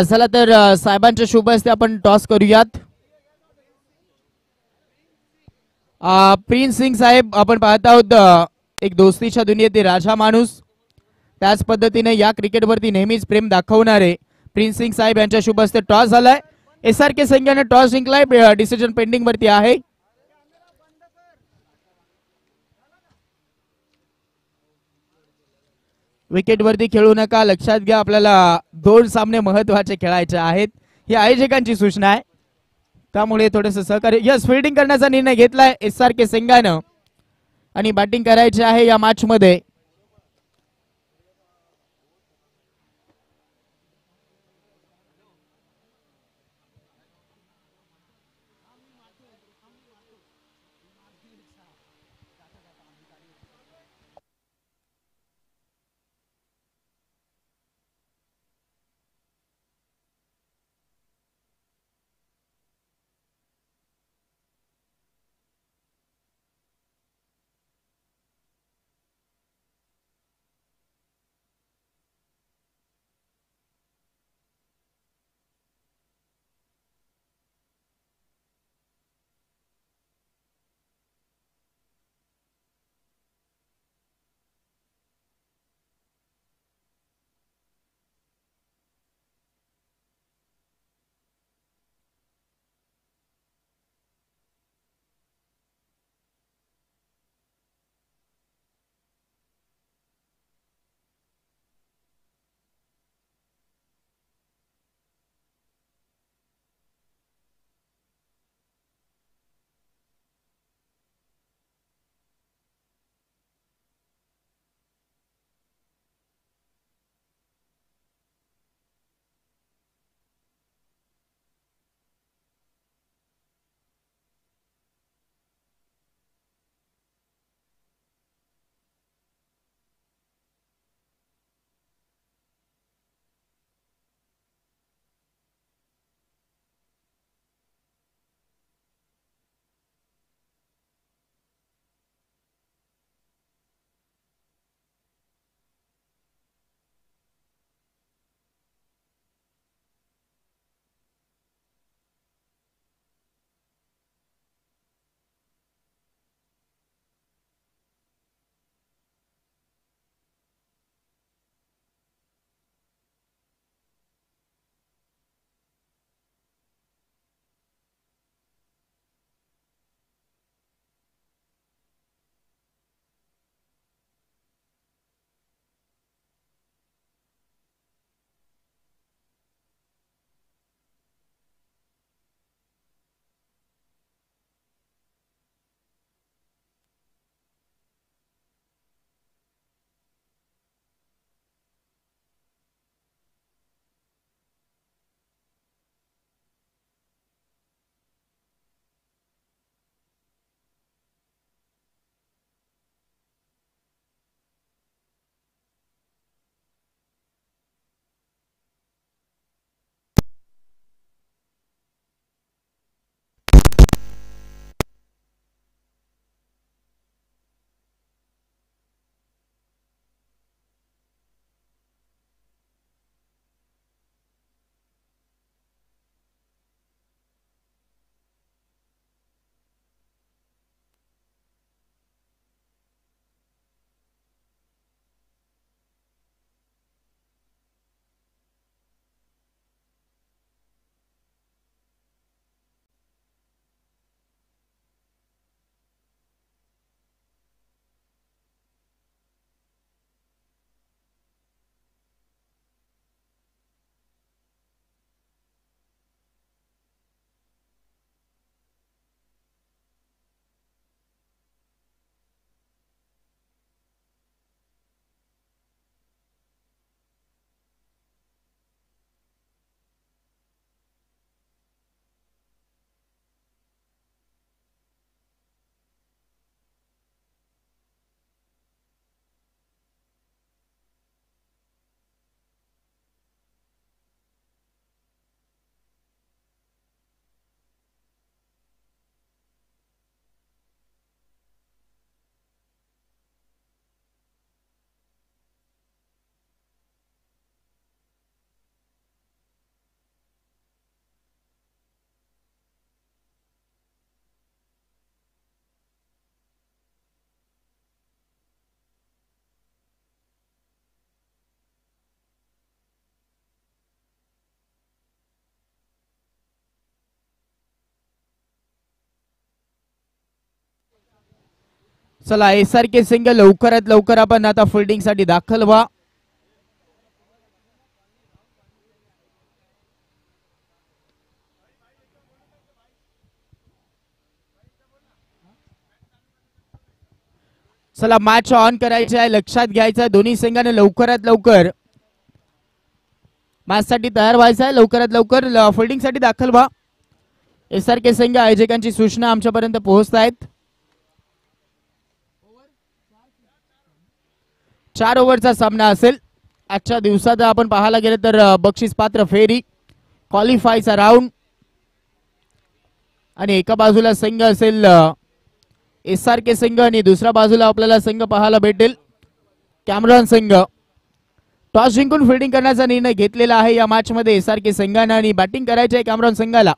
चला तर साहेबांच्या शुभ हस्ते आपण टॉस करूयात. प्रिन्स सिंग साहेब आपण पाहत आहोत एक दोस्तीच्या दुनियेतील राजा माणूस, त्याच पद्धतीने या क्रिकेटवरती नेहमीच प्रेम दाखवणारे प्रिन्स सिंग साहेब यांच्या शुभ हस्ते टॉस झालाय. SRK संघाने टॉस जिंकलाय. डिसिजन पेंडिंग वरती आहे. विकेट वरती खेळू नका, लक्षात घ्या आपल्याला 2 सामने महत्वाचे खेळायचे आहेत, ही आयोजकांची सूचना आहे. त्यामुळे थोडस सहकार्य. यस, फिल्डिंग करण्याचा निर्णय घेतलाय SRK संघानं आणि बॅटिंग करायची आहे या मॅच मध्ये. चला SRK संघ लवकरात लवकर आपण आता फिल्डिंग साठी दाखल व्हा. चला मॅच ऑन करायची आहे, लक्षात घ्यायचं आहे दोन्ही संघाने लवकरात लवकर मॅच साठी तयार व्हायचं आहे. लवकरात लवकर फिल्डिंग साठी दाखल व्हा. SRK संघ आयोजकांची सूचना आमच्यापर्यंत पोहोचत आहेत. 4 ओव्हरचा सामना असेल. आजच्या दिवसात आपण पाहायला गेलं तर बक्षीस पात्र फेरी, क्वालिफायचा राऊंड आणि एका बाजूला संघ असेल SRK संघ आणि दुसऱ्या बाजूला आपल्याला संघ पाहायला भेटेल कॅमेरॉन संघ. टॉस जिंकून फिल्डिंग करण्याचा निर्णय घेतलेला आहे या मॅच मध्ये SRK संघाने आणि बॅटिंग करायची आहे कॅमेरॉन संघाला.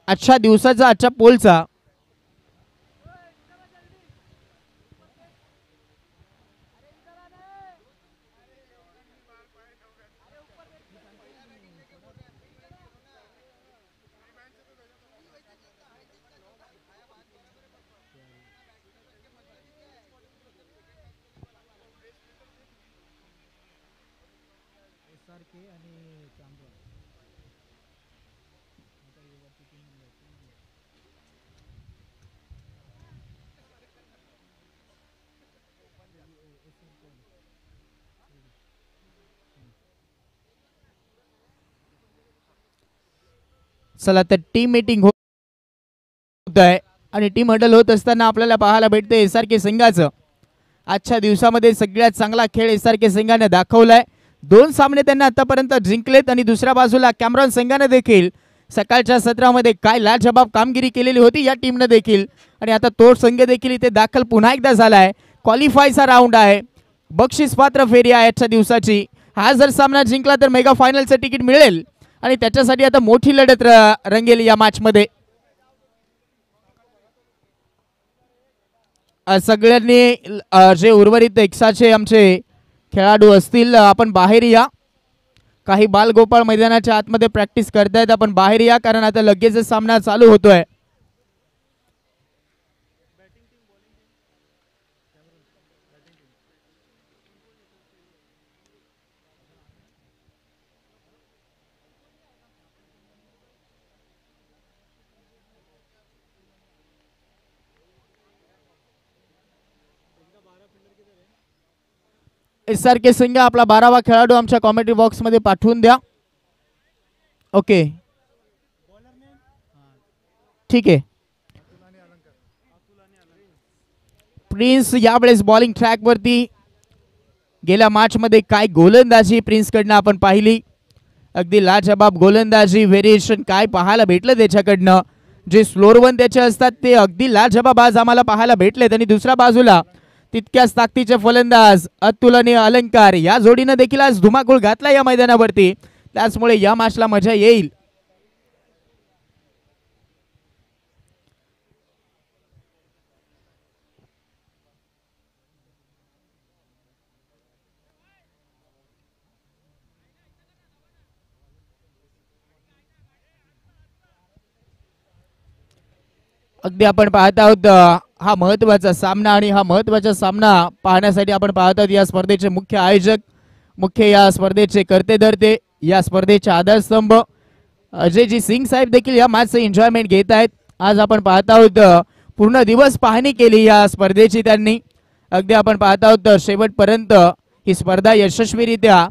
आजच्या दिवसाचा आजच्या पोलचा चला तर टीम मीटिंग होत आहे आणि टीम हडल होत असताना आपल्याला पाहायला भेटते एसआरके संघाचं आजच्या दिवसामध्ये सगळ्यात चांगला खेळ एसआरके संघाने दाखवलाय. 2 सामने त्यांना आतापर्यंत जिंकलेत आणि दुसऱ्या बाजूला कॅमरॉन संघाने देखील सकाळच्या सत्रामध्ये काय लाजबाब कामगिरी केलेली होती या टीमने देखील. आणि आता तो संघ देखील इथे दाखल पुन्हा एकदा झालाय. क्वालिफायचा राऊंड आहे, बक्षीस पात्र फेरी आहे आजच्या दिवसाची. हा जर सामना जिंकला तर मेगा फायनलचं तिकीट मिळेल आणि त्याच्यासाठी आता मोठी लढत रंगेल या मॅच मध्ये. सगळ्यांनी जे उर्वरित एक्साचे आमचे खेळाडू असतील आपण बाहेर या. काही बालगोपाळ मैदानाच्या आतमध्ये प्रॅक्टिस करतायत, आपण बाहेर या कारण आता लगेच सामना चालू होतोय. एसआरके संघ आपला 12वा खेळाडू आमच्या कॉमेंट्री बॉक्स मध्ये पाठवून द्या. ओके ठीक आहे. प्रिन्स यावेळेस बॉलिंग ट्रॅक वरती. गेल्या मॅच मध्ये काय गोलंदाजी प्रिन्स कडनं आपण पाहिली, अगदी लाजबाब गोलंदाजी, व्हेरिएशन काय पाहायला भेटलं त्याच्याकडनं. जे स्लोअर वन त्याचे असतात ते अगदी लाजबाब आज आम्हाला पाहायला भेटलेत. आणि दुसऱ्या बाजूला तितक्याच ताकदीचे फलंदाज अतुलनीय अलंकार या जोडीनं देखील आज धुमाकूळ घातला या मैदानावरती. त्याचमुळे या मॅचला मजा येईल. अगदी आपण पाहत आहोत हा महत्त्वाचा सामना आणि हा महत्त्वाचा सामना पाहण्यासाठी आपण पाहत आहोत या स्पर्धेचे मुख्य आयोजक, मुख्य या स्पर्धेचे कर्तेधर्ते, या स्पर्धेचे आधारस्तंभ अजयजी सिंग साहेब देखील या मॅचचं एन्जॉयमेंट घेत आहेत. आज आपण पाहत आहोत पूर्ण दिवस पाहणी केली या स्पर्धेची त्यांनी. अगदी आपण पाहत आहोत शेवटपर्यंत ही स्पर्धा यशस्वीरित्या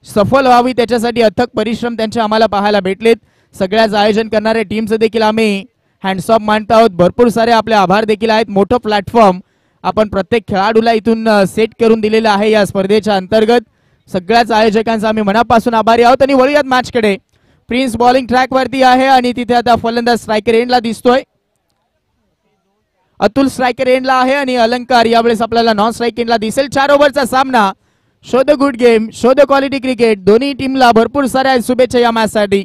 सफल व्हावी त्याच्यासाठी अथक परिश्रम त्यांचे आम्हाला पाहायला भेटलेत. सगळ्याच आयोजन करणाऱ्या टीमचं देखील आम्ही हँड्स ऑफ मानतो आहोत. भरपूर सारे आपले आभार देखील आहेत. मोठं प्लॅटफॉर्म आपण प्रत्येक खेळाडूला इथून सेट करून दिलेलं आहे या स्पर्धेच्या अंतर्गत. सगळ्याच आयोजकांचा आम्ही मनापासून आभारी आहोत. आणि वळूयात मॅचकडे. प्रिन्स बॉलिंग ट्रॅक वरती आहे आणि तिथे आता फलंदाज स्ट्रायकर एंडला दिसतोय. अतुल स्ट्रायकर एंडला आहे आणि अलंकार यावेळेस आपल्याला नॉन स्ट्राईक एंडला दिसेल. 4 ओव्हरचा सामना. Show the good game, show the quality cricket. दोन्ही टीमला भरपूर साऱ्या शुभेच्छा या मॅच साठी.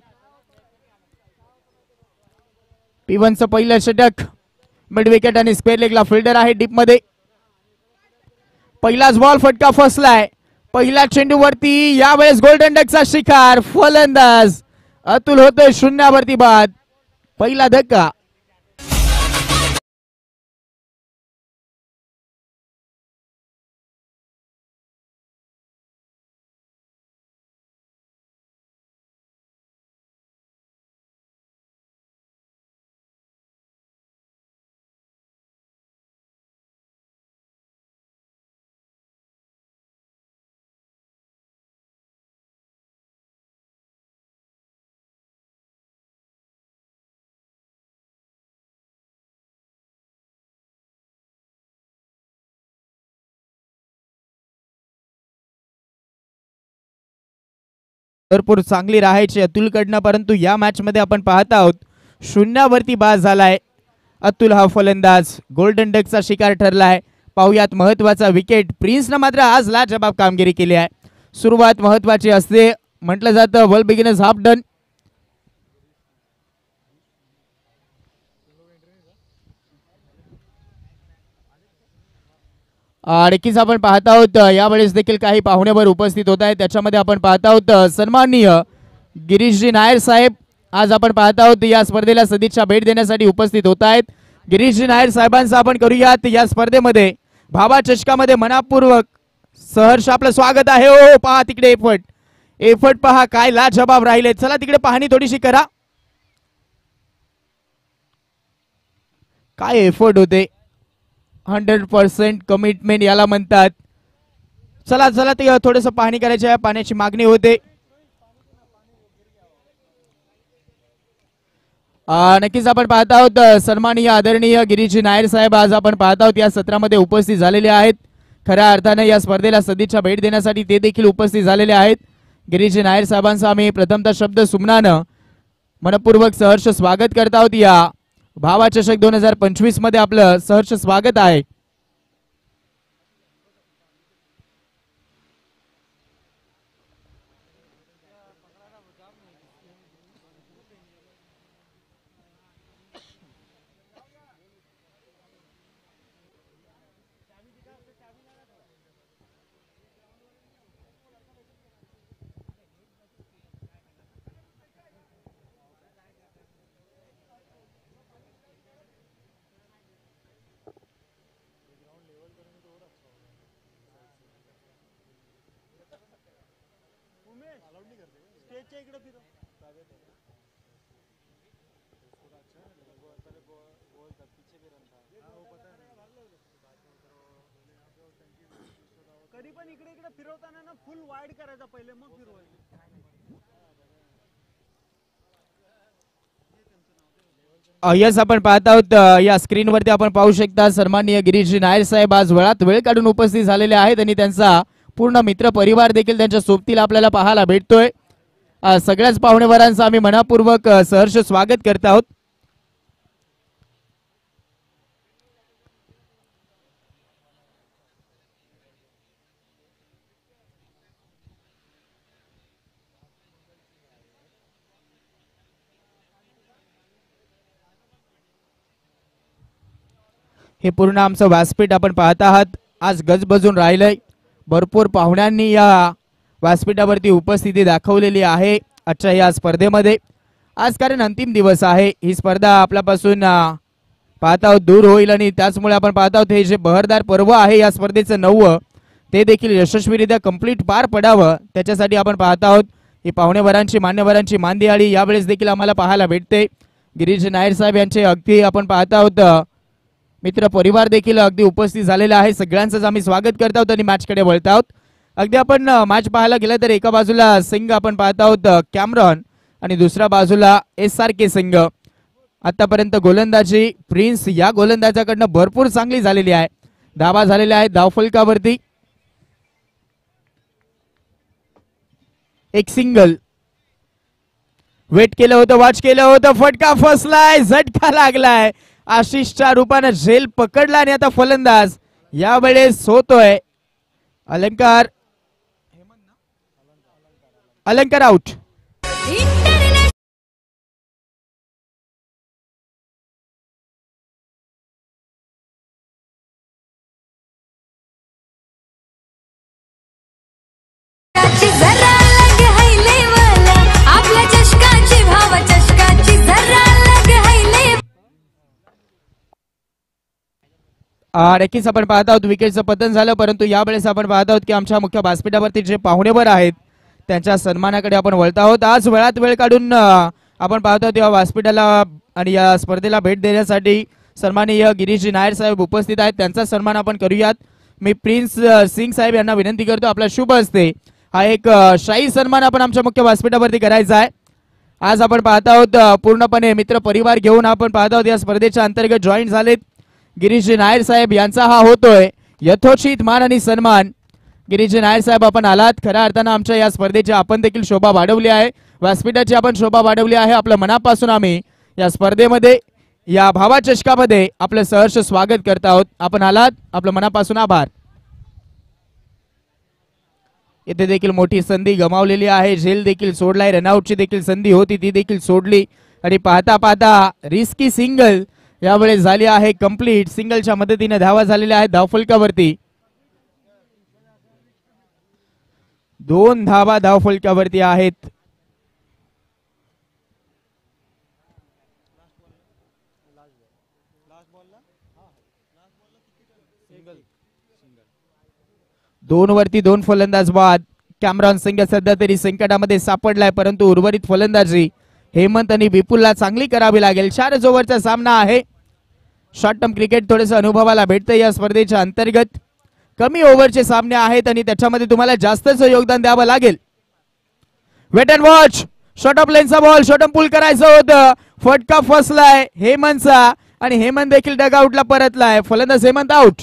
P1चं पहिलं षटक मिड विकेट आणि स्क्वेअर लेगला फिल्डर आहे डीप मध्ये. पहिलाच बॉल फटका फसलाय. पहिल्या चेंडूवरती यावेळेस गोल्डन डकचा शिकार. फलंदाज अतुल होतोय 0 वरती बाद. पहिला धक्का. भरपूर चांगली राहायची अतुलकडनं, परंतु या मॅच मध्ये आपण पाहत आहोत 0 वरती बाद झालाय अतुल. हा फलंदाज गोल्डन डकचा शिकार ठरलाय. पाहुयात महत्वाचा विकेट. प्रिन्सनं मात्र आज लाजबाब कामगिरी केली आहे. सुरुवात महत्वाची असते म्हटलं जातं. वेल बिगिनर्स हाफ डन. नक्कीच आपण पाहत आहोत यावेळेस देखील काही पाहुण्यावर उपस्थित होत आहेत. त्याच्यामध्ये आपण पाहत आहोत सन्माननीय गिरीशजी नायर साहेब आज आपण पाहत आहोत या स्पर्धेला सदिच्छा भेट देण्यासाठी उपस्थित होत आहेत. गिरीशजी नायर साहेबांचं आपण करूयात या स्पर्धेमध्ये भावा चषकामध्ये मनापूर्वक सहर्ष आपलं स्वागत आहे. ओ पहा तिकडे एफर्ट एफर्ट पहा काय लाजवाब राहिले. चला तिकडे पाहणी थोडीशी करा. काय एफर्ट होते. 100% कमिटमेंट याला म्हणतात. चला चला ते थोडस पाहणी करायची आहे. पाण्याची मागणी होते. नक्कीच आपण पाहत आहोत सन्माननीय आदरणीय गिरीजी नायर साहेब आज आपण पाहत आहोत या सत्रामध्ये उपस्थित झालेले आहेत. खऱ्या अर्थाने या स्पर्धेला सदिच्छा भेट देण्यासाठी ते देखील उपस्थित झालेले आहेत. गिरीजी नायर साहेबांचा आम्ही प्रथमतः शब्द सुमनानं मनपूर्वक सहर्ष स्वागत करत आहोत. या भावा चषक 2025 मध्ये आपलं सहर्ष स्वागत आहे. स्टेजच्या इकडे फिरव. कधी पण इकडे इकडे फिरवताना ना फुल वाईड करायचा पहिले मग फिरवायचं. यस आपण पाहत आहोत या स्क्रीनवरती आपण पाहू शकता सन्माननीय गिरीजी नायर साहेब आज वेळात वेळ काढून उपस्थित झालेले आहेत आणि त्यांचा पूर्ण मित्र परिवार देखील त्यांच्या सोबतीला आपल्याला पाहायला भेटतोय. सगळ्याच पाहुणेवारांचं आम्ही मनापूर्वक सहर्ष स्वागत करत आहोत. हे पूर्ण आमचं व्यासपीठ आपण पाहत आहात आज गजबजून राहिलंय. भरपूर पाहुण्यांनी या व्यासपीठावरती उपस्थिती दाखवलेली आहे आजच्या या स्पर्धेमध्ये. आज कारण अंतिम दिवस आहे. ही स्पर्धा आपल्यापासून पाहत आहोत दूर होईल आणि त्याचमुळे आपण पाहत आहोत हे जे बहरदार पर्व आहे या स्पर्धेचं 9वं ते देखील यशस्वीरित्या कंप्लीट पार पडावं त्याच्यासाठी आपण पाहत आहोत. ही पाहुणेवरांची मान्यवरांची मानदियाळी यावेळेस देखील आम्हाला पाहायला भेटते. गिरीश नायर साहेब यांचे अगदी आपण पाहत आहोत मित्र परिवार देखील अगदी उपस्थित झालेला आहे. सगळ्यांचंच आम्ही स्वागत करत आहोत आणि मॅचकडे वळत आहोत. अगदी आपण मॅच पाहायला गेलं तर एका बाजूला सिंग आपण पाहत आहोत कॅमरॉन आणि दुसऱ्या बाजूला SRK सिंग. आतापर्यंत गोलंदाजी प्रिन्स या गोलंदाजाकडनं भरपूर चांगली झालेली आहे. धावा झालेल्या आहेत धावफलकावरती. एक सिंगल वेट केलं होतं वॉच केलं होतं फटका फसलाय झटका लागलाय. आशिषच्या रूपाने झेल पकडला आणि आता फलंदाज यावेळेस होतोय अलंकार. अलंकार आउट. नक्कीच आपण पाहत आहोत विकेटचं पतन झालं परंतु यावेळेस आपण पाहत आहोत की आमच्या मुख्य व्यासपीठावरती जे पाहुणेवर आहेत त्यांच्या सन्मानाकडे आपण वळत आहोत. आज वेळात वेळ काढून आपण पाहत आहोत या व्यासपीठाला आणि या स्पर्धेला भेट देण्यासाठी सन्माननीय गिरीश नायर साहेब उपस्थित आहेत. त्यांचा सन्मान आपण करूयात. मी प्रिन्स सिंग साहेब यांना विनंती करतो आपला शुभ हस्ते हा एक शाही सन्मान आपण आमच्या मुख्य व्यासपीठावरती करायचा आहे. आज आपण पाहत आहोत पूर्णपणे मित्र परिवार घेऊन आपण पाहत आहोत या स्पर्धेच्या अंतर्गत जॉईन झालेत. गिरीश नायर साहेब यांचा हा होतोय यथोचित मान आणि सन्मान. गिरीश नायर साहेब आपण आलात. खऱ्या अर्थानं आमच्या या स्पर्धेची आपण देखील शोभा वाढवली आहे. व्यासपीठाची आपण शोभा वाढवली आहे. आपल्या मनापासून आम्ही या स्पर्धेमध्ये या भावा चषकामध्ये आपलं सहर्ष स्वागत करत आहोत. आपण आलात आपलं मनापासून आभार. इथे देखील मोठी संधी गमावलेली आहे. झेल देखील सोडलाय. रनआउटची देखील संधी होती ती देखील सोडली आणि पाहता पाहता रिस्की सिंगल यावेळेस झाली आहे कंप्लीट. सिंगलच्या मदतीने धावा झालेल्या आहेत धावफलकावरती. 2 धावा धावफलकावरती आहेत. दोन वरती 2 फलंदाज बाद. कॅमरॉन सिंग सध्या तरी संकटामध्ये सापडलाय, परंतु उर्वरित फलंदाजी हेमंत आणि विपुलला चांगली करावी लागेल. 4 ओव्हरचा सामना आहे. शॉर्ट टर्म क्रिकेट थोडेस अनुभवाला भेटतं या स्पर्धेच्या अंतर्गत. कमी ओव्हरचे सामने आहेत आणि त्याच्यामध्ये तुम्हाला जास्तच योगदान द्यावं लागेल. Wait and watch. Short of लेनचा बॉल शॉर्ट पुल करायचं होतं. फटका फसलाय हेमंतचा आणि हेमंत देखील डगआउटला परतलाय. फलंदाज हेमंत आउट.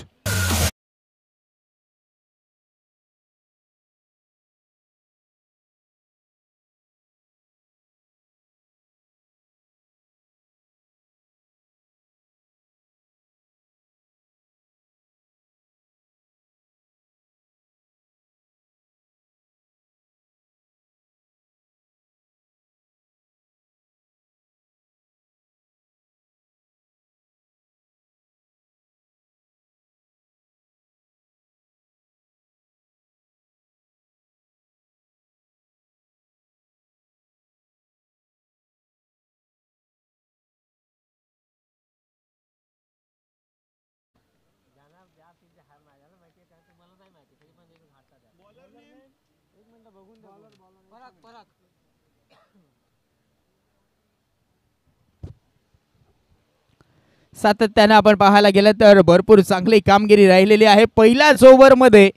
सातत्याने आपण पाहायला गेलं तर भरपूर चांगली कामगिरी राहिलेली आहे. पहिल्याच ओव्हर मध्ये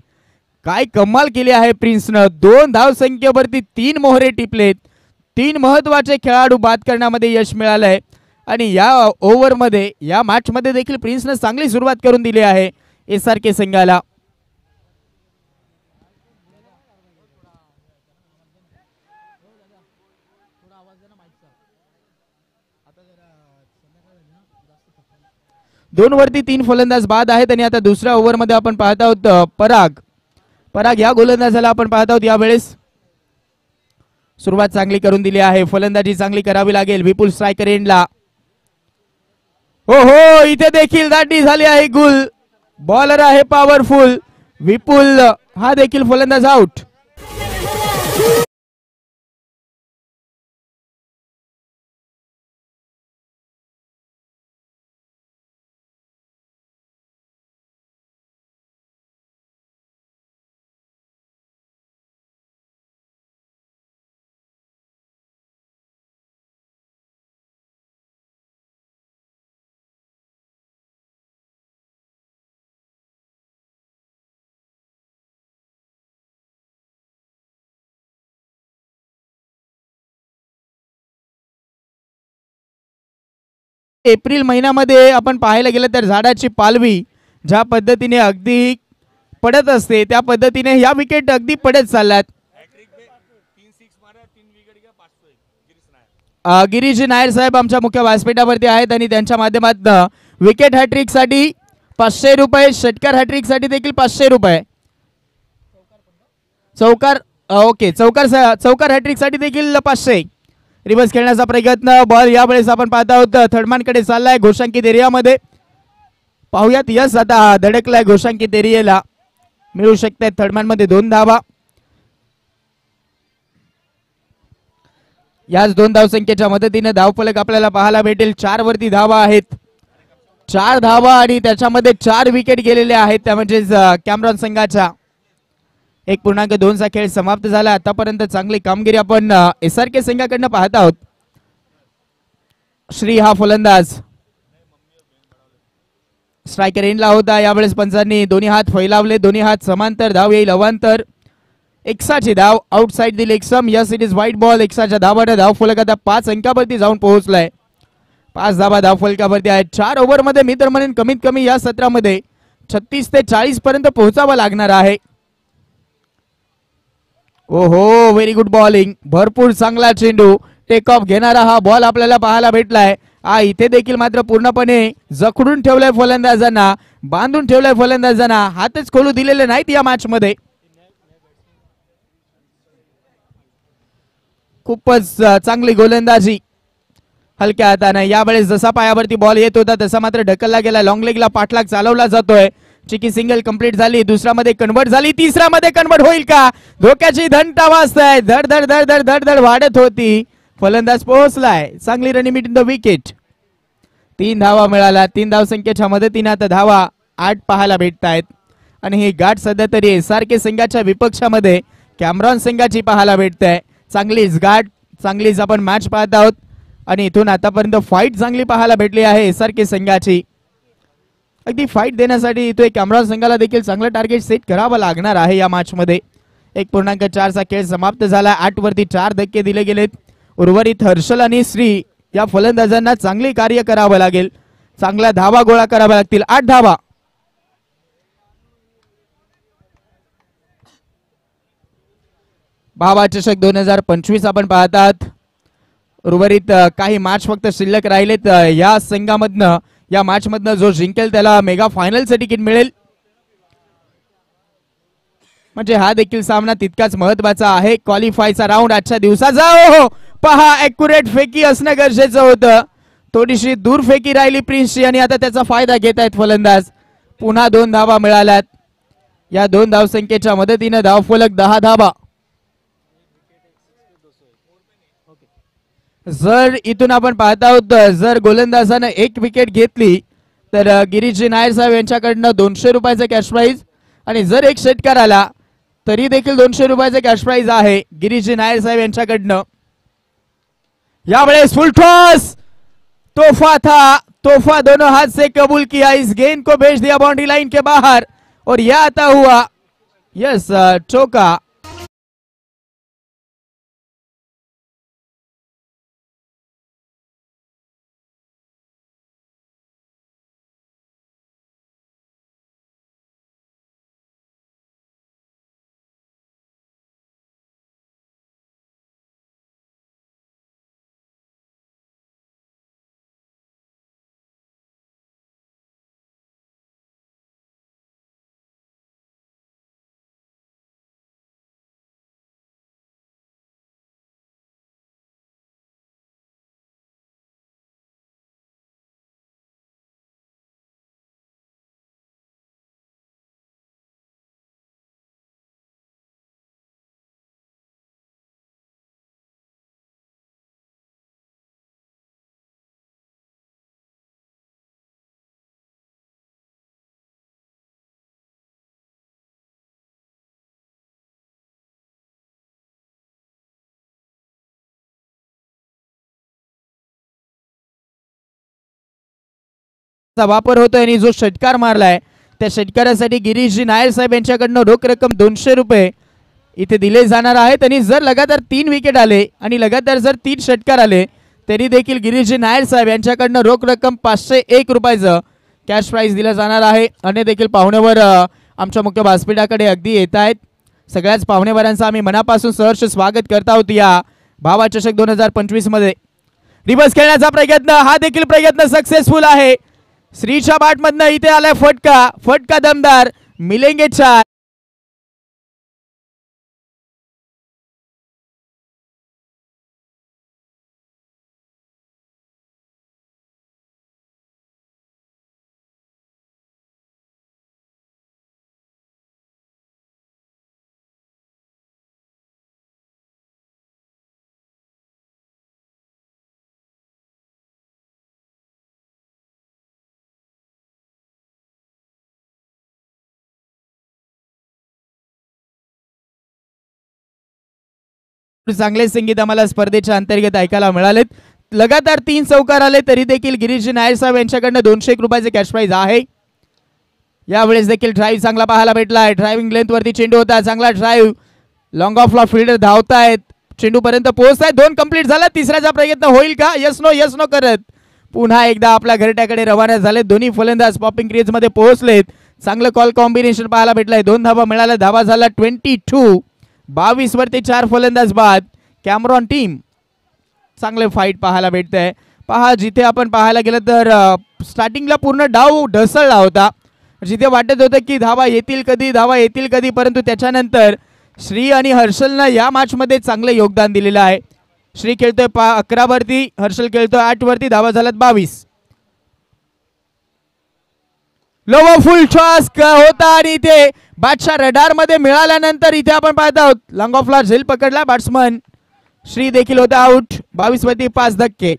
काय कमाल केली आहे प्रिन्सनं. 2 धावसंख्येवरती 3 मोहरे टिपलेत. 3 महत्वाचे खेळाडू बाद करण्यामध्ये यश मिळालंय आणि या ओव्हर मध्ये या मॅच मध्ये देखील प्रिन्सनं चांगली सुरुवात करून दिली आहे SRK संघाला. दोन वरती 3 फलंदाज बाद आहेत आणि आता दुसऱ्या ओव्हर मध्ये आपण पाहत आहोत पराग या गोलंदाजाला आपण पाहत आहोत. यावेळेस सुरुवात चांगली करून दिली आहे. फलंदाजी चांगली करावी लागेल. विपुल स्ट्रायकर एंडला. हो इथे देखील दाटी झाली आहे गुल. बॉलर आहे पॉवरफुल. विपुल हा देखील फलंदाज आउट. एप्रिल महिन्यामध्ये आपण पाहायला गेलं तर झाडाची पालवी ज्या पद्धतीने अगदी पडत असते त्या पद्धतीने या विकेट अगदी पडत चालल्यात. गिरीश नायर साहेब आमच्या मुख्य व्यासपीठावरती आहेत आणि त्यांच्या माध्यमातून विकेट हॅट्रिक साठी 500 रुपये, षटकार हॅट्रिक साठी देखील 500 रुपये, चौकार हॅट्रिक साठी देखील 500. रिवर्स खेळण्याचा प्रयत्न. बॉल यावेळेस आपण पाहत आहोत थर्डमॅनकडे चाललाय घोषांकित एरियामध्ये. पाहूयात. यस आता धडकलाय घोषांकित एरियाला. मिळू शकतात थर्डमॅन मध्ये 2 धावा. याच 2 धावसंख्येच्या मदतीने धावफलक आपल्याला पाहायला भेटेल. 4 वरती धावा आहेत. 4 धावा आणि त्याच्यामध्ये 4 विकेट गेलेले आहेत. त्या म्हणजेच कॅमरॉन संघाच्या 1.2 चा खेळ समाप्त झाला. आतापर्यंत चांगली कामगिरी आपण SRK संघाकडनं पाहत आहोत. श्री हा फलंदाज स्ट्रायकर एंडला होता. यावेळेस पंचांनी दोन्ही हात फैलावले. दोन्ही हात समांतर. धाव येईल अवांतर. एक्साची धाव आउटसाइड दी लेग सम. Yes it is wide ball. एक्साच्या धावाने धावफलक आता 5 अंकावरती जाऊन पोहोचलाय. 5 धावा धावफलकावरती आहेत. 4 ओव्हर मध्ये मी तर म्हणेन कमीत कमी या सत्रामध्ये 36 ते 40 पर्यंत पोहोचावं लागणार आहे. ओहो व्हेरी गुड बॉलिंग. भरपूर चांगला चेंडू. टेक ऑफ घेणारा हा बॉल आपल्याला पाहायला भेटलाय. इथे देखील मात्र पूर्णपणे जखडून ठेवलाय फलंदाजांना, बांधून ठेवलाय फलंदाजांना. हातच खोलू दिलेले नाहीत या मॅच मध्ये. खूपच चांगली गोलंदाजी हलक्या हाताने. यावेळेस जसा पायावरती बॉल येत होता तसा मात्र ढकलला गेला. लॉंग लेगला पाठलाग चालवला जातोय. चिकी सिंगल कंप्लीट झाली. दुसरा मध्ये कन्वर्ट झाली. तिसरा मध्ये कन्वर्ट होईल का? धोक्याची घंटा वाजताय. धड धड धड धड धड धड वाढत होती. फलंदाज पोहोचलाय. चांगली रनिंग इन द विकेट. 3 धावा मिळाला. 3 धावसंख्येच्या मदतीने आता धावा 8 पाहायला भेटतायत आणि ही गाठ सध्या तरी SRK संघाच्या विपक्षामध्ये कॅमरॉन संघाची पाहायला भेटते. चांगलीच गाठ, चांगलीच आपण मॅच पाहत आहोत आणि इथून आतापर्यंत फाईट चांगली पाहायला भेटली आहे SRK संघाची. अगदी फाईट देण्यासाठी इथे कॅमरॉन संघाला देखील चांगलं टार्गेट सेट करावं लागणार आहे या मॅच मध्ये. 1.4 चा खेळ समाप्त झाला. 8 वरती 4 धक्के दिले गेलेत. उर्वरित हर्षल आणि श्री या फलंदाजांना चांगले कार्य करावं लागेल. चांगला धावा गोळा करावा लागतील. 8 धावा. भावा चषक 2025 आपण पाहत आहात. उर्वरित काही मॅच फक्त शिल्लक राहिलेत. या संघामधनं या मॅच मधनं जो जिंकेल त्याला मेगा फायनलचं तिकीट मिळेल. म्हणजे हा देखील सामना तितकाच महत्वाचा आहे. क्वालिफायचा राऊंड आजच्या दिवसाचा. हो पहा, ॲक्युरेट फेकी असणं गरजेचं होतं. थोडीशी दूर फेकी राहिली प्रिन्सची आणि आता त्याचा फायदा घेत आहेत फलंदाज. पुन्हा 2 धावा मिळाल्यात. या 2 धावसंख्येच्या मदतीने धावफलक 10 धावा. जर इथून आपण पाहत आहोत, जर गोलंदाजानं 1 विकेट घेतली तर गिरीशजी नायर साहेब यांच्याकडनं 200 रुपयाचा कॅश प्राइज आणि जर 1 षटकार आला तरी देखील 200 रुपयाचा कॅश प्राइज आहे गिरीशजी नायर साहेब यांच्याकडनं. यावेळेस फुल टॉस, तोहफा था, तोहफा दोनों हाथ से कबूल किया, इस गेंद को भेज दिया बाउंड्री लाइन के बाहर और यह आता हुआ यस चौका. वापर होतोय आणि जो षटकार मारलाय त्या षटकारासाठी गिरीशजी नायर साहेब यांच्याकडनं रोख रक्कम 200 रुपये इथे दिले जाणार आहेत. आणि जर लगातार 3 विकेट आले आणि लगातार जर 3 षटकार आले तरी देखील गिरीशजी नायर साहेब यांच्याकडनं रोख रक्कम 501 रुपयाचं कॅश प्राइज दिलं जाणार आहे. आणि देखील पाहुण्यावर आमच्या मुख्य व्यासपीठाकडे अगदी येत आहेत. सगळ्याच पाहुणेवारांचं आम्ही मनापासून सहर्ष स्वागत करत आहोत या भावा चषक 2025 मध्ये. रिवर्स खेळण्याचा प्रयत्न, हा देखील प्रयत्न सक्सेसफुल आहे. श्रीच्या बाट मधनं इथे आलाय फटका, फटका दमदार, मिलेंगे 4. चांगले संगीत आम्हाला स्पर्धेच्या अंतर्गत ऐकायला मिळालेत. लगातार 3 चौकार आले तरी देखील गिरीशजी नायर साहेब यांच्याकडनं 201 रुपयाचे कॅश प्राइज आहे. यावेळेस देखील ड्राईव्ह चांगला पाहायला भेटलाय. ड्रायव्हिंग लेंथ वरती चेंडू होता, चांगला ड्राईव्ह. लॉंग ऑफला फील्डर धावतायत, चेंडू पर्यंत पोहोचतायत. 2 कंप्लीट झाला. तिसऱ्याचा प्रयत्न होईल का? यस नो करत पुन्हा एकदा आपल्या घरट्याकडे रवाना झाले. दोन्ही फलंदाज पॉपिंग क्रीज मध्ये पोहोचलेत. चांगलं कॉल कॉम्बिनेशन पाहायला भेटलंय. 2 धावा मिळाल्या. धावा झाला 22. 22 वरती 4 फलंदाज बाद. कॅमरॉन टीम चांगले फाईट पाहायला भेटतंय. पहा, जिथे आपण पाहायला गेलं तर स्टार्टिंगला पूर्ण डाव ढसळला होता. जिथे वाटत होतं की धावा येतील कधी, परंतु त्याच्यानंतर श्री आणि हर्षलनं या मॅच मध्ये चांगले योगदान दिलेलं आहे. श्री खेळतोय 11 वरती, हर्षल खेळतोय 8 वरती. धावा झाल्यात 22. लोवर फुल टॉस होता आणि इथे बादशाह रडार मध्ये मिळाल्यानंतर इथे आपण पाहत आहोत लॉंग ऑफला झेल पकडला बॅट्समन. श्री देखील होता आउट. 22 वरती 5 धक्के.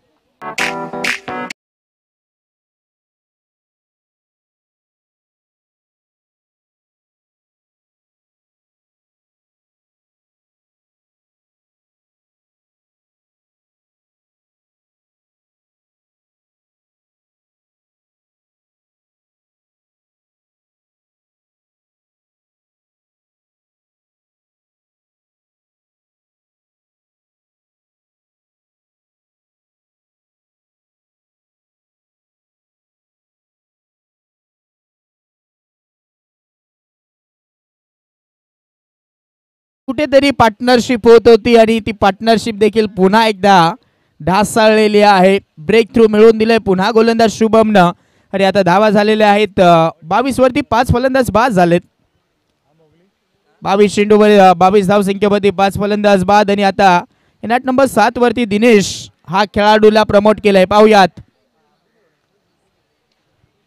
कुठेतरी पार्टनरशिप होत होती आणि ती पार्टनरशिप देखील पुन्हा एकदा ढासळलेली आहे. ब्रेक थ्रू मिळवून दिलंय पुन्हा गोलंदाज शुभमनं आणि आता धावा झालेल्या आहेत 22 वरती 5 फलंदाज बाद झालेत. 22 चेंडूवर 22 धावसंख्येमध्ये 5 फलंदाज बाद आणि आता नॅट नंबर 7 वरती दिनेश हा खेळाडूला प्रमोट केलाय. पाहूयात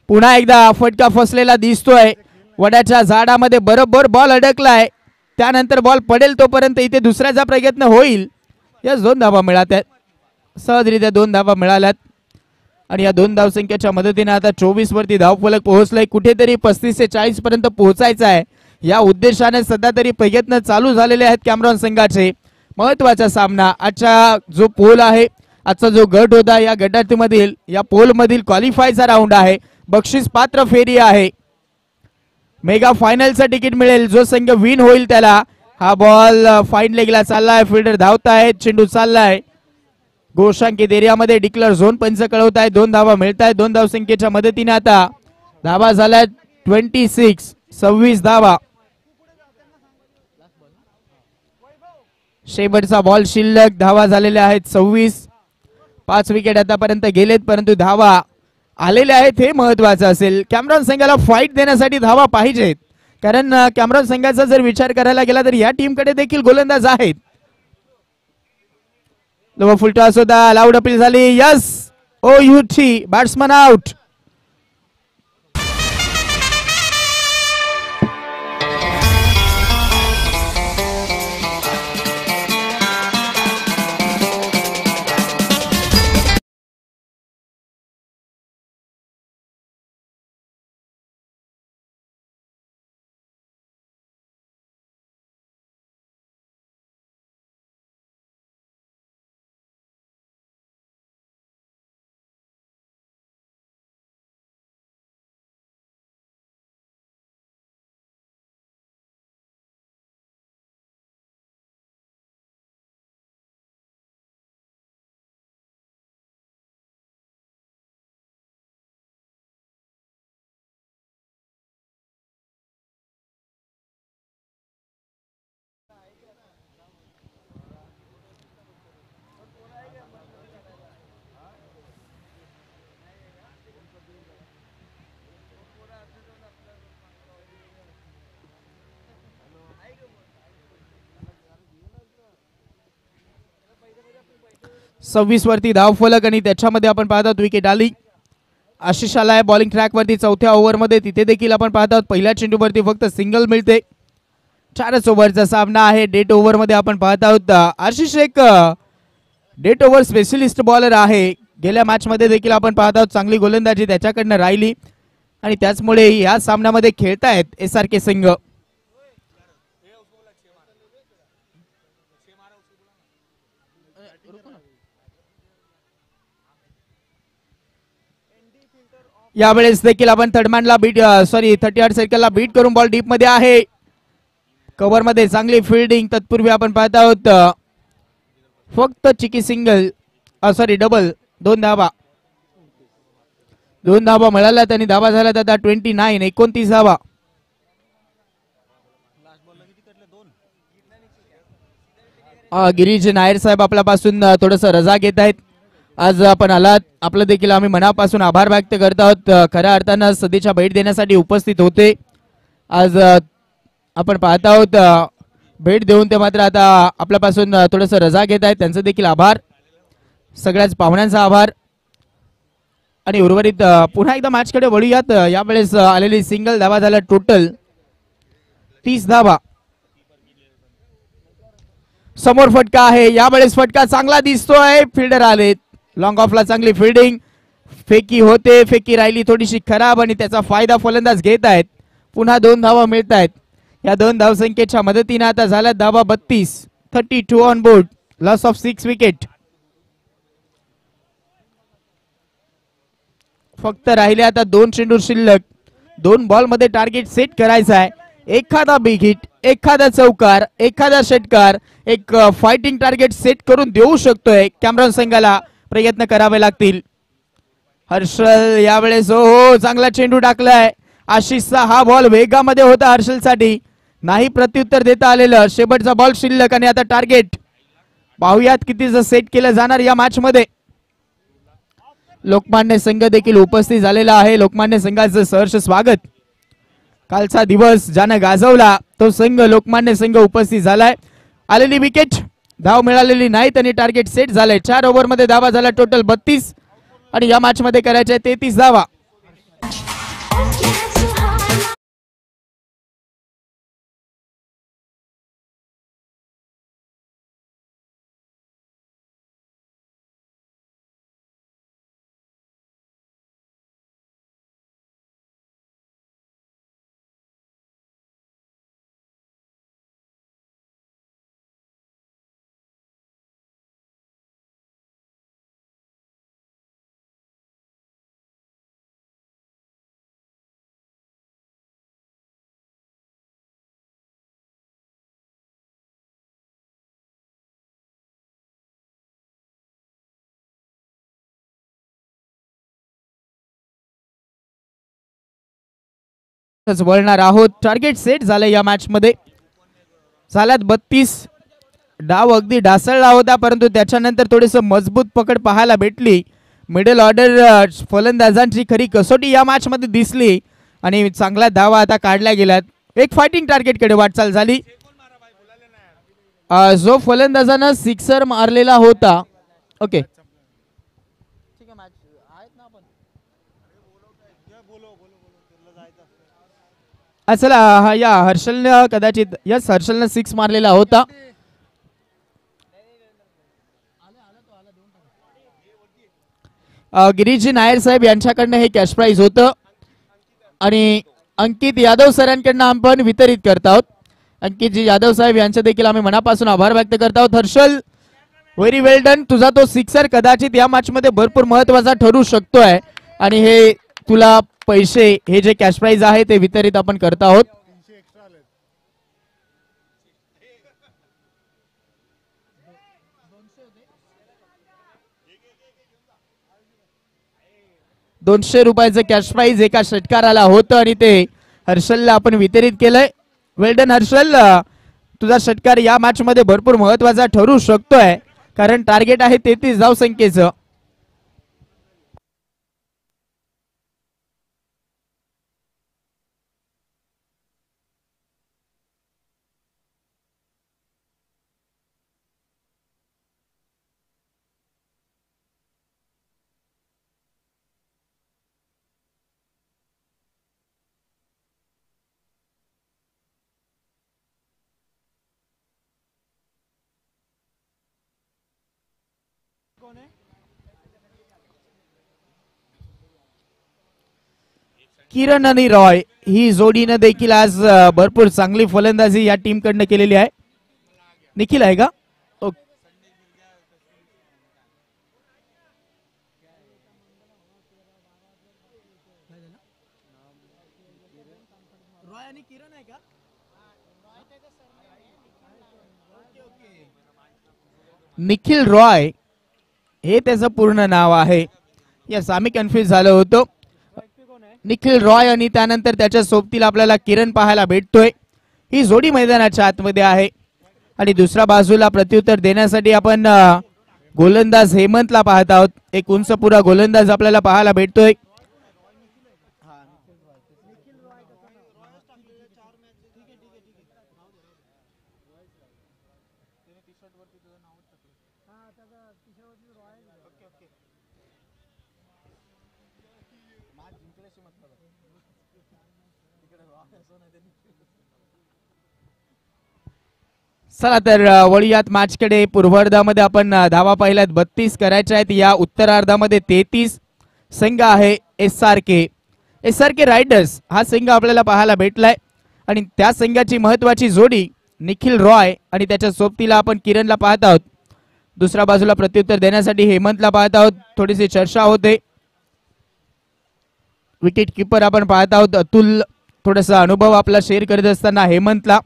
पुन्हा एकदा फटका फसलेला दिसतोय. वडाच्या झाडामध्ये बरोबर बॉल अडकलाय. त्यानंतर बॉल पडेल तोपर्यंत इथे दुसऱ्याचा प्रयत्न होईल. या 2 धावा मिळाल्या सहजरित्या 2 धावा मिळाल्यात आणि या 2 धावसंख्येच्या मदतीने आता 24 वरती धावफलक पोहोचलाय. कुठेतरी 35 ते 40 पर्यंत पोहोचायचं आहे या उद्देशाने सध्या तरी प्रयत्न चालू झालेले आहेत कॅमेरॉन संघाचे. महत्वाचा सामना आजचा जो पोल आहे, आजचा जो गट होता, या गटामधील या पोल मधील क्वालिफायचा राऊंड आहे. बक्षीस पात्र फेरी आहे. मेगा फायनलचं तिकीट मिळेल. जो संघ विन होईल त्याला. हा बॉल फाईन लेगला चाललाय. फिल्डर धावतायत. चेंडू चाललाय घोषांकित एरियामध्ये. डिक्लेअर झोन पंच कळवताय. 2 धावा मिळतायत. 2 धावसंख्येच्या मदतीने आता धावा झाल्या 26 धावा. शेवटचा बॉल शिल्लक. धावा झालेल्या आहेत 26. 5 विकेट आतापर्यंत गेलेत परंतु धावा आलेले आहेत हे महत्वाचं असेल. कॅमेरॉन संघाला फाईट देण्यासाठी धावा पाहिजेत कारण कॅमेरॉन संघाचा जर विचार करायला गेला तर या टीमकडे देखील गोलंदाज आहेत. फुल टॉस होता. लाऊड अपील झाली. Yes OUT batsman out. सव्वीस वरती धावफलक आणि त्याच्यामध्ये आपण पाहत आहोत विकेट आली. आशिष आलाय बॉलिंग ट्रॅक वरती 4थ्या ओव्हरमध्ये. तिथे देखील आपण पाहत आहोत पहिल्या चेंडूवरती फक्त सिंगल मिळते. 4च ओव्हरचा सामना आहे. डेट ओव्हरमध्ये आपण पाहत आहोत आशिष एक डेट ओव्हर स्पेशलिस्ट बॉलर आहे. गेल्या मॅच मध्ये देखील आपण पाहत आहोत चांगली गोलंदाजी त्याच्याकडनं राहिली आणि त्याचमुळे या सामन्यामध्ये खेळतायत SRK संघ. यावेळेस देखील आपण थर्डमॅनला बीट 38 सर्कलला बीट करून बॉल डीप मध्ये आहे. कव्हर मध्ये चांगली फिल्डिंग. तत्पूर्वी आपण पाहत आहोत फक्त चिकी सिंगल डबल 2 धावा. 2 धावा मिळाल्यात आणि धावा झाल्यात आता 29 धावा. गिरीश नायर साहेब आपल्यापासून थोडस रजा घेत आहेत. आज आपण आलात आपलं देखील आम्ही मनापासून आभार व्यक्त करत आहोत. खऱ्या अर्थानं सदिच्छा भेट देण्यासाठी उपस्थित होते. आज आपण पाहत आहोत भेट देऊन ते मात्र आता आपल्यापासून थोडस रजा घेत आहेत. त्यांचं देखील आभार. सगळ्याच पाहुण्यांचा आभार. आणि उर्वरित पुन्हा एकदा मॅच कडे वळूयात. यावेळेस आलेली सिंगल धावा झाल्या टोटल 30 धावा. समोर फटका आहे. यावेळेस फटका चांगला दिसतोय. फिल्डर आलेत. लॉंग ऑफला चांगली फिल्डिंग. फेकी होते. फेकी राहिली थोडीशी खराब आणि त्याचा फायदा फलंदाज घेत आहेत. पुन्हा 2 धावा मिळत आहेत. या 2 धावसंख्येच्या मदतीने आता झाल्या धावा 32 on board. Loss of 6 wicket. फक्त राहिले आता 2 चेंडू शिल्लक. 2 बॉल मध्ये टार्गेट सेट करायचं आहे. एखादा बिग हिट, एखादा चौकार, एखादा षटकार, एक फायटिंग टार्गेट सेट करून देऊ शकतोय. कॅमेरॉन संघाला प्रयत्न करावे लागतील. हर्षल यावेळेस हो चांगला चेंडू टाकलाय. आशिषचा हा बॉल वेगामध्ये होता हर्षलसाठी. नाही प्रत्युत्तर देता आलेलं. शेवटचा बॉल शिल्लक आणि आता टार्गेट पाहुयात कितीचं सेट केलं जाणार या मॅच मध्ये. लोकमान्य संघ देखील उपस्थित झालेला आहे. लोकमान्य संघाचं सहर्ष स्वागत. कालचा दिवस ज्यानं गाजवला तो संघ लोकमान्य संघ उपस्थित झालाय. आलेली विकेट, धाव मिळालेली नाहीत आणि टार्गेट सेट झालंय. 4 ओव्हर मध्ये धावा झाला टोटल 32 आणि या मॅच मध्ये करायचे 33 धावा. वळणार आहोत. टार्गेट सेट झालं या मॅच मध्ये. झाल्यात 32. डाव अगदी ढासळला होता परंतु त्याच्यानंतर थोडीस मजबूत पकड पाहायला भेटली. मिडल ऑर्डर फलंदाजांची खरी कसोटी या मॅच मध्ये दिसली आणि चांगल्या धावा आता काढल्या गेल्यात. एक फायटिंग टार्गेट कडे वाटचाल झाली. जो फलंदाजानं सिक्सर मारलेला होता. ओके चला हा या हर्षलने कदाचित यस हर्षलने 6 मारलेला होता. गिरीशजी नायर साहेब यांच्याकडनं हे कॅश प्राइज होतं आणि अंकित यादव सरांकडनं आपण वितरित करत आहोत. अंकितजी यादव साहेब यांचे देखील आम्ही मनापासून आभार व्यक्त करत आहोत. हर्षल व्हेरी वेल डन. तुझा तो सिक्सर कदाचित या मॅच मध्ये भरपूर महत्वाचा ठरू शकतोय आणि हे तुला पैसे हे जे कॅश प्राइज आहे ते वितरित आपण करत आहोत. ₹200 कॅश प्राइज एका षटकाराला होतं आणि ते हर्षलला आपण वितरित केलंय. वेल्डन हर्षल, तुझा षटकार या मॅच मध्ये भरपूर महत्वाचा ठरू शकतोय कारण टार्गेट आहे 33 धाव संख्येचं. किरण आणि रॉय ही जोडीनं देखील आज भरपूर चांगली फलंदाजी या टीम कडनं केलेली आहे. निखिल आहे का? निखिल रॉय हे त्याचं पूर्ण नाव आहे. यस आम्ही कन्फ्युज झालो होतो. निखिल रॉय आणि त्यानंतर त्याच्या सोबतीला आपल्याला किरण पाहायला भेटतोय. ही जोडी मैदानाच्या आतमध्ये आहे आणि दुसऱ्या बाजूला प्रत्युत्तर देण्यासाठी आपण गोलंदाज हेमंतला पाहत आहोत. एक उंचपुरा गोलंदाज आपल्याला पाहायला भेटतोय. चला तर वळूयात मॅचकडे. पूर्वार्धामध्ये आपण धावा पाहिल्यात 32 करायच्या आहेत. या उत्तरार्धामध्ये 33. संघ आहे SRK रायडर्स हा संघ आपल्याला पाहायला भेटलाय आणि त्या संघाची महत्वाची जोडी निखिल रॉय आणि त्याच्या सोबतीला आपण किरणला पाहत आहोत. दुसऱ्या बाजूला प्रत्युत्तर देण्यासाठी हेमंतला पाहत आहोत. थोडीशी चर्चा होते. विकेट किपर आपण पाहत आहोत अतुल. थोडासा अनुभव आपला शेअर करत असताना हेमंतला.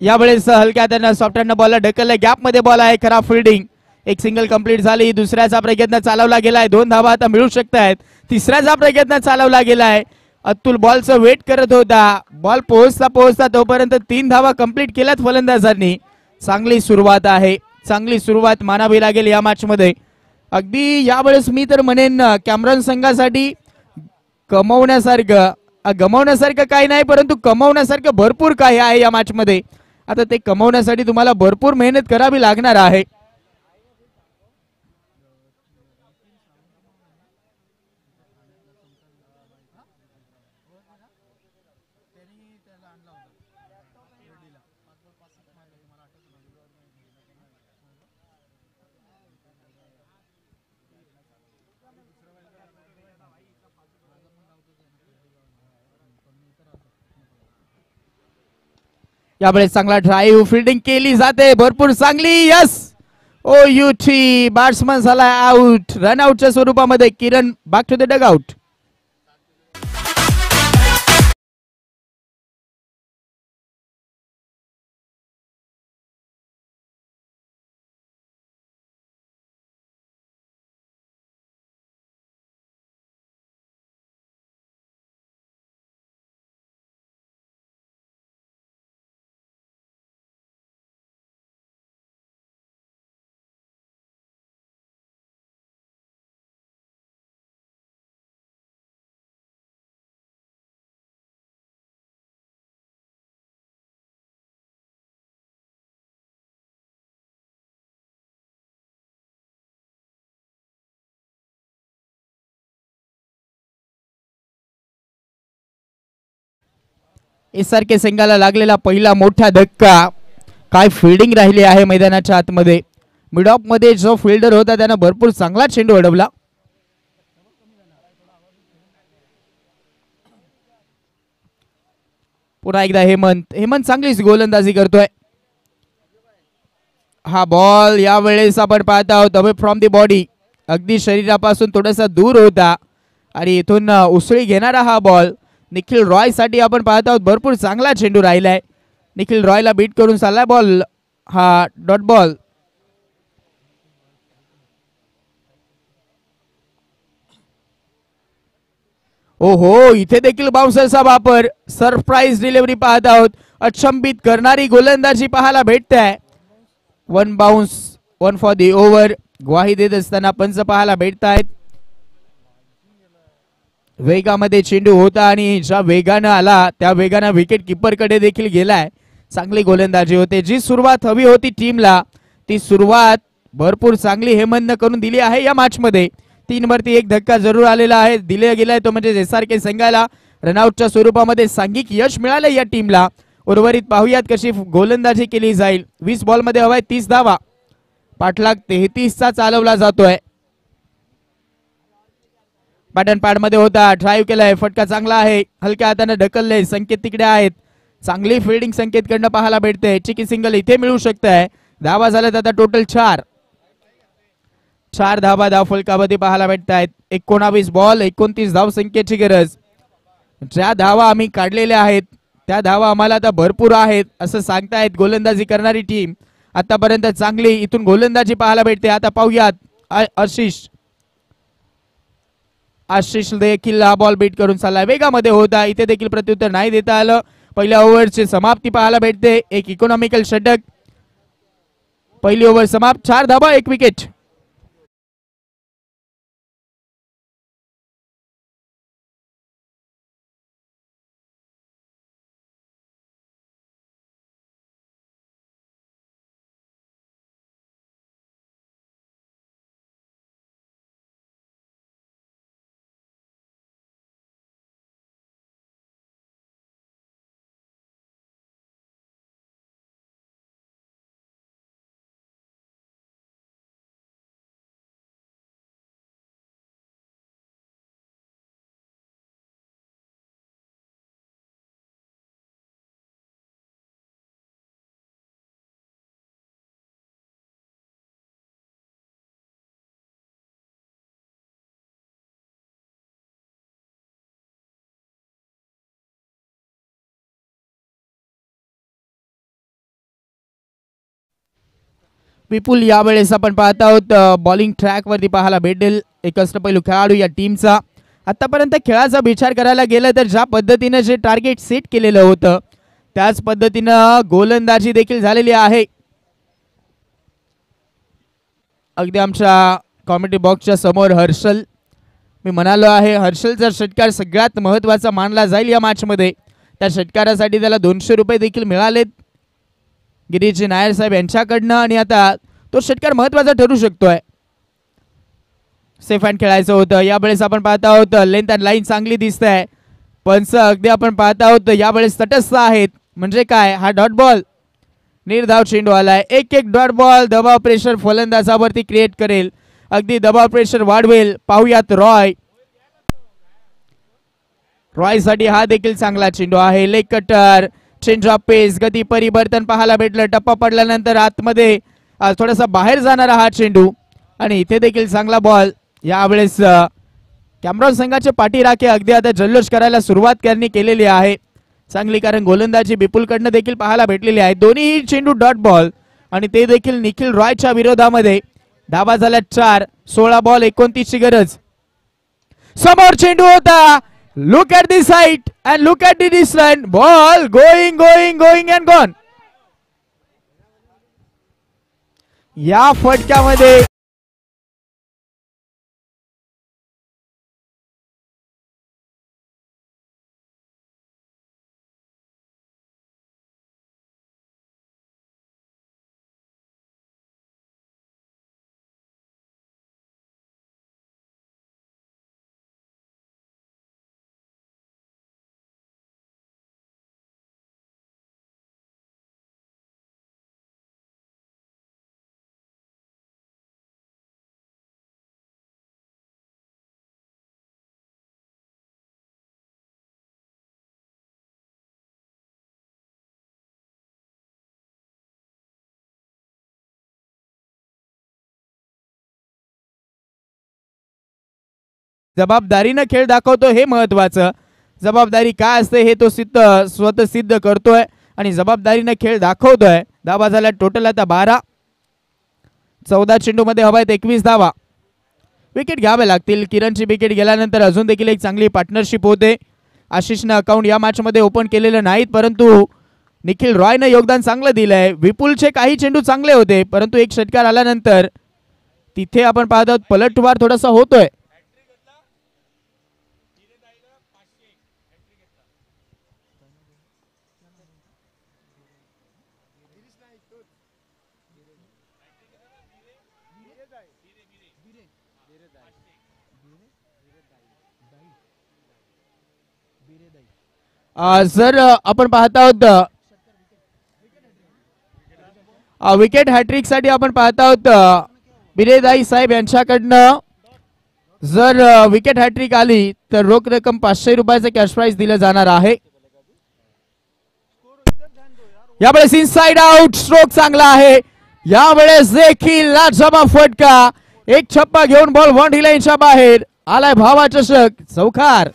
यावेळेस हलक्या हाताने सॉफ्टहँड बॉलला ढकललं, गॅप मध्ये बॉल आहे, खराब फिल्डिंग. एक सिंगल कंप्लीट झाली, दुसऱ्याचा प्रयत्न चालवला गेलाय, 2 धावा आता मिळू शकतायत. तिसऱ्याचा प्रयत्न चालवला गेलाय, अतुल बॉलचं वेट करत होता, बॉल पोहोचता पोहोचता तोपर्यंत 3 धावा कंप्लीट केल्यात फलंदाजांनी. चांगली सुरुवात आहे, चांगली सुरुवात मानावी लागेल या मॅच मध्ये. अगदी यावेळेस मी तर म्हणेन कॅमेरॉन संघासाठी गमावण्यासारखं काही नाही, परंतु कमावण्यासारखं भरपूर काही आहे या मॅच मध्ये. आता ते कमावण्यासाठी तुम्हाला भरपूर मेहनत करावी लागणार आहे. यावेळेस चांगला ड्राईव्ह फिल्डिंग केली जाते, भरपूर चांगली. Yes, O U T batsman झाला आउट, रन आउटच्या स्वरूपामध्ये. Kiran back to the dugout. SRK संघाला लागलेला पहिला मोठा धक्का. काय फिल्डिंग राहिली आहे मैदानाच्या आतमध्ये. मिड ऑफ मध्ये जो फिल्डर होता त्यानं भरपूर चांगला चेंडू अडवला. पुन्हा एकदा हेमंत चांगलीच गोलंदाजी करतोय. हा बॉल यावेळेस आपण पाहत आहोत अवे फ्रॉम दी बॉडी, अगदी शरीरापासून थोडासा दूर होता आणि इथून उसळी घेणारा हा बॉल. निखिल रॉय साठी आपण पाहत आहोत भरपूर चांगला चेंडू राहिलाय. निखिल रॉयला बीट करून चाललाय बॉल, हा डॉट बॉल. ओहो, इथे देखील बाउन्सरचा वापर. सरप्राईज डिलिव्हरी पाहत आहोत, अचंबित करणारी गोलंदाजी पाहायला भेटते आहे. 1 बाउन्स 1 फॉर दी ओव्हर ग्वाही देत असताना पंच पाहायला भेटत आहेत. वेगामध्ये चेंडू होता आणि ज्या वेगानं आला त्या वेगानं विकेट किपर कडे देखील गेलाय. चांगली गोलंदाजी होते. जी सुरुवात हवी होती टीमला ती सुरुवात भरपूर चांगली हेमंतनं करून दिली आहे या मॅच मध्ये. 3 वरती 1 धक्का जरूर आलेला आहे, दिला गेलाय तो म्हणजे एसआरके संघाला रनआउटच्या स्वरूपामध्ये सांघिक यश मिळालं या टीमला. उर्वरित पाहूयात कशी गोलंदाजी केली जाईल. 20 बॉल मध्ये हवाय 30 धावा, पाठलाग 33 चा चालवला जातोय. पॅटर्न पॅड मध्ये होता, ड्राईव्ह केलाय, फटका चांगला आहे, हलक्या हाताने ढकलले, संकेत तिकडे आहेत. चांगली फिल्डिंग संकेत कडनं पाहायला भेटते. चिकी सिंगल इथे मिळू शकते. धावा झाल्यात आता टोटल 4 धावा धाव फलकामध्ये पाहायला भेटत आहेत. 19 बॉल 29 धाव संख्येची गरज. ज्या धावा आम्ही काढलेल्या आहेत त्या धावा आम्हाला आता भरपूर आहेत असं सांगतायत गोलंदाजी करणारी टीम. आतापर्यंत चांगली इथून गोलंदाजी पाहायला भेटते. आता पाहूयात आशिष देखील हा बॉल बीट करून चाललाय, वेगामध्ये होता. इथे देखील प्रत्युत्तर नाही देता आलं. पहिल्या ओव्हरची समाप्ती पाहायला भेटते. एक इकॉनॉमिकल षटक, पहिली ओव्हर समाप्त. 4 धावा 1 विकेट. विपुल यावेळेस आपण पाहत आहोत बॉलिंग ट्रॅक वरती पाहायला भेटेल एक अष्टपैलू खेळाडू या टीमचा. आतापर्यंत खेळाचा विचार करायला गेलं तर ज्या पद्धतीनं जे टार्गेट सेट केलेलं होतं त्याच पद्धतीनं गोलंदाजी देखील झालेली आहे. अगदी आमच्या कॉमेंट्री बॉक्सच्या समोर हर्षल, मी म्हणालो आहे हर्षलचा षटकार सगळ्यात महत्त्वाचा मानला जाईल या मॅचमध्ये. त्या षटकारासाठी त्याला 200 रुपये देखील मिळालेत गिरीजी नायर साहेब यांच्याकडनं आणि आता तो षटकार महत्त्वाचा ठरू शकतोय. सेफ हँड खेळायचं होतं. यावेळेस आपण पाहत आहोत लेंथ अँड लाईन चांगली दिसत आहे. पंच अगदी आपण पाहत आहोत यावेळेस तटस्थ आहेत. म्हणजे काय, हा डॉट बॉल निर्धाव चेंडू आलाय. एक डॉट बॉल दबाव प्रेशर फलंदाजावरती क्रिएट करेल, अगदी दबाव प्रेशर वाढवेल. पाहूयात रॉय साठी हा देखील चांगला चेंडू आहे. लेग कटर, चेंज ऑफ पेस, गती परिवर्तन पाहायला भेटलं. टप्पा पडल्यानंतर आतमध्ये थोडासा बाहेर जाणारा हा चेंडू आणि इथे देखील चांगला बॉल. यावेळेस कॅमरॉन संघाचे पाठीराखे अगदी आता जल्लोष करायला सुरुवात केलेली आहे चांगली, कारण गोलंदाजी विपुलकडनं देखील पाहायला भेटलेली आहे. दोन्ही चेंडू डॉट बॉल आणि ते देखील निखिल रॉयच्या विरोधामध्ये. धावा झाल्या 4, 16 बॉल 29 ची गरज. समोर चेंडू होता. Look at the site and look at the distance. Ball going going going and gone. या फटक्यामध्ये जबाबदारीनं खेळ दाखवतो हे महत्वाचं. जबाबदारी काय असते हे तो स्वतः सिद्ध करतोय आणि जबाबदारीनं खेळ दाखवतोय. धावा झाल्या टोटल आता 12. 14 चेंडू मध्ये हवा आहेत 21 धावा. विकेट घ्यावे लागतील. किरणची विकेट गेल्यानंतर अजून देखील एक चांगली पार्टनरशिप होते. आशिषनं अकाउंट या मॅच मध्ये ओपन केलेलं नाहीत, परंतु निखिल रॉयनं योगदान चांगलं दिलंय. विपुलचे काही चेंडू चांगले होते, परंतु एक षटकार आल्यानंतर तिथे आपण पाहत आहोत पलटवार थोडासा होतोय. जर आपण पाहत आहोत विकेट हॅट्रिक साठी आपण पाहत आहोत बिरेदाई साहेब यांच्याकडनं जर विकेट हॅट्रिक आली तर रोख रक्कम 500 रुपयाचं कॅश प्राइज दिलं जाणार आहे. यावेळेस इनसाइड आउट स्ट्रोक चांगला आहे. यावेळेस देखील लाजवाब फटका. एक छप्पा घेऊन बॉल बाउंड्री लाईनच्या बाहेर आलाय. भावा चषक चौकार.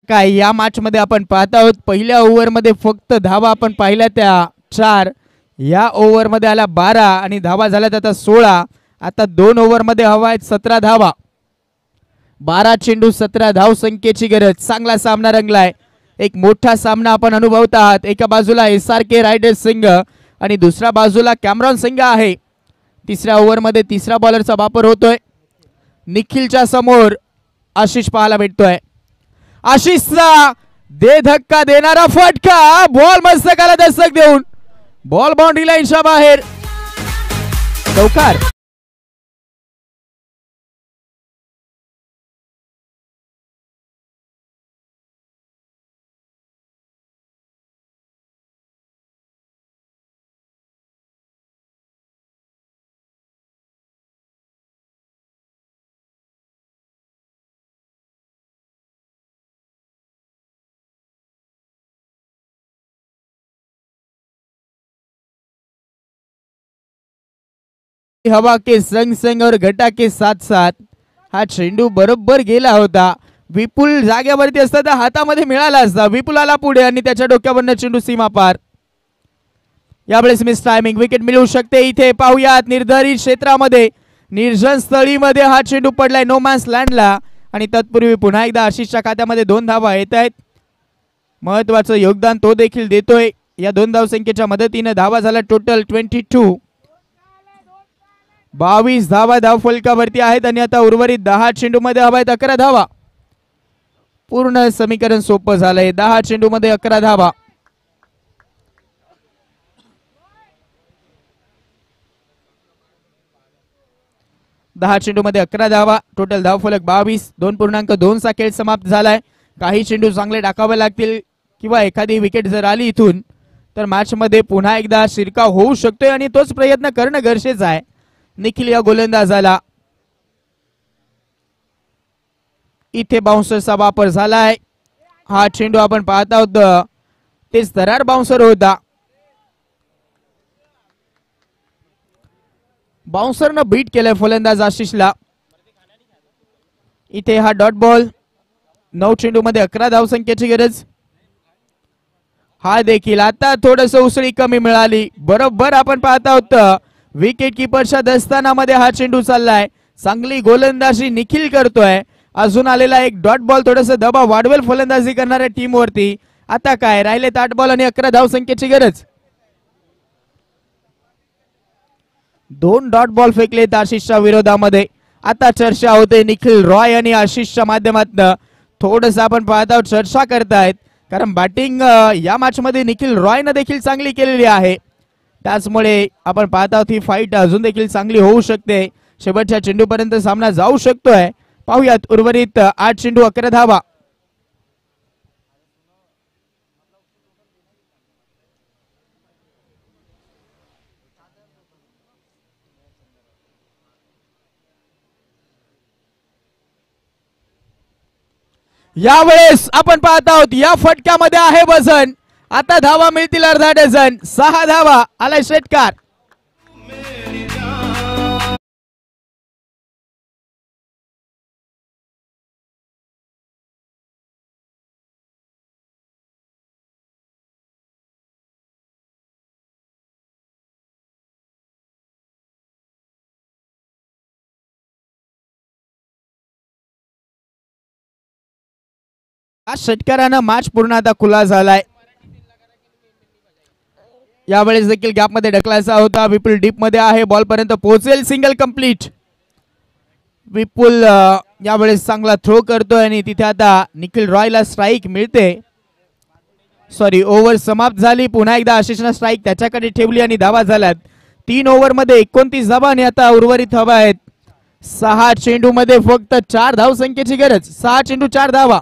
काय या मॅच मध्ये आपण पाहत आहोत पहिल्या ओव्हर मध्ये फक्त धावा आपण पाहिल्या त्या 4. या ओव्हर मध्ये आला 12 आणि धावा झाल्यात आता 16. आता 2 ओव्हर मध्ये हवा आहेत 17 धावा. 12 चेंडू 17 धाव संख्येची गरज. चांगला सामना रंगलाय. एक मोठा सामना आपण अनुभवत आहात. एका बाजूला SRK रायडर्स संघ आणि दुसऱ्या बाजूला कॅमरॉन संघ आहे. तिसऱ्या ओव्हर मध्ये तिसरा बॉलरचा वापर होतोय. निखिलच्या समोर आशिष पाहायला भेटतोय. आशिषचा दे धक्का देणारा फटका, बॉल मस्तकाला दस्तक देऊन बॉल बाउंड्री लाईनच्या बाहेर. चौकार. हवा के संग संग और घटा के साथ साथ हा चेंडू बरोबर गेला होता. विपुल जाग्यावरती असता तर हातामध्ये मिळाला असता. विपुल आला पुढे आणि त्याच्या डोक्यावरनं चेंडू सीमा पार. यावेळेस मिस टायमिंग, विकेट मिळू शकते. इथे पाहूयात निर्धारित क्षेत्रामध्ये निर्जन स्थळीमध्ये हा चेंडू पडलाय नो मॅन्स लँडला आणि तत्पूर्वी पुन्हा एकदा आशिषच्या खात्यामध्ये 2 धावा येत आहेत. महत्वाचं योगदान तो देखील देतोय. या 2 धावसंख्येच्या मदतीने धावा झाला टोटल 22. 22 धावा धाव फलकावरती आहेत आणि आता उर्वरित 10 चेंडू मध्ये हवा आहेत 11 धावा. पूर्ण समीकरण सोपं झालंय. 10 चेंडू मध्ये 11 धावा. चेंडू मध्ये 11 धावा. टोटल धाव फलक 22. 2.2 चा खेळ समाप्त झालाय. काही चेंडू चांगले टाकावे लागतील किंवा एखादी विकेट जर आली इथून तर मॅच मध्ये पुन्हा एकदा शिरकाव होऊ शकतोय आणि तोच प्रयत्न करणं गरजेचं आहे निखिल या गोलंदाजाला. इथे बाउन्सरचा वापर झालाय. हा चेंडू आपण पाहत आहोत तेच दरार बाउन्सर होता. बाउन्सरनं बीट केलंय फलंदाज आशिषला. इथे हा डॉट बॉल. 9 चेंडू मध्ये 11 धावसंख्येची गरज. हा देखील आता थोडस उसळी कमी मिळाली. बरोबर आपण पाहत आहोत विकेट किपरच्या दस्तानामध्ये हा चेंडू चाललाय. चांगली गोलंदाजी निखिल करतोय. अजून आलेला एक डॉट बॉल थोडस दबाव वाढवेल फलंदाजी करणाऱ्या टीम वरती. आता काय राहिले 8 बॉल आणि 11 धावसंख्येची गरज. 2 डॉट बॉल फेकलेत आशिषच्या विरोधामध्ये. आता चर्चा होते निखिल रॉय आणि आशिषच्या माध्यमातून. थोडस आपण पाहत आहोत चर्चा करतायत कारण बॅटिंग या मॅच मध्ये निखिल रॉयनं देखील चांगली केलेली आहे. त्याचमुळे आपण पाहत आहोत ही फाईट अजून देखील चांगली होऊ शकते. शेवटच्या चेंडूपर्यंत सामना जाऊ शकतोय. पाहूयात उर्वरित 8 चेंडू 11 धावा. यावेळेस आपण पाहत आहोत या फटक्यामध्ये आहे वजन. आता धावा मिळतील अर्धा डझन. 6 धावा. आलाय षटकार. या षटकारानं मॅच पूर्ण आता खुला झालाय. यावेळेस देखील गॅप मध्ये ढकलायचा होता. विपुल डीप मध्ये आहे. बॉल पर्यंत पोहोचेल. Single complete. विपुल यावेळेस चांगला थ्रो करतोय आणि तिथे आता निखिल रॉयला स्ट्राईक मिळते. सॉरी ओव्हर समाप्त झाली. पुन्हा एकदा आशिषनं स्ट्राईक त्याच्याकडे ठेवली आणि धावा झाल्यात. 3 ओव्हर मध्ये 29 धावा आणि आता उर्वरित हवा आहेत 6 चेंडू मध्ये फक्त 4 धावसंख्येची गरज. 6 चेंडू 4 धावा.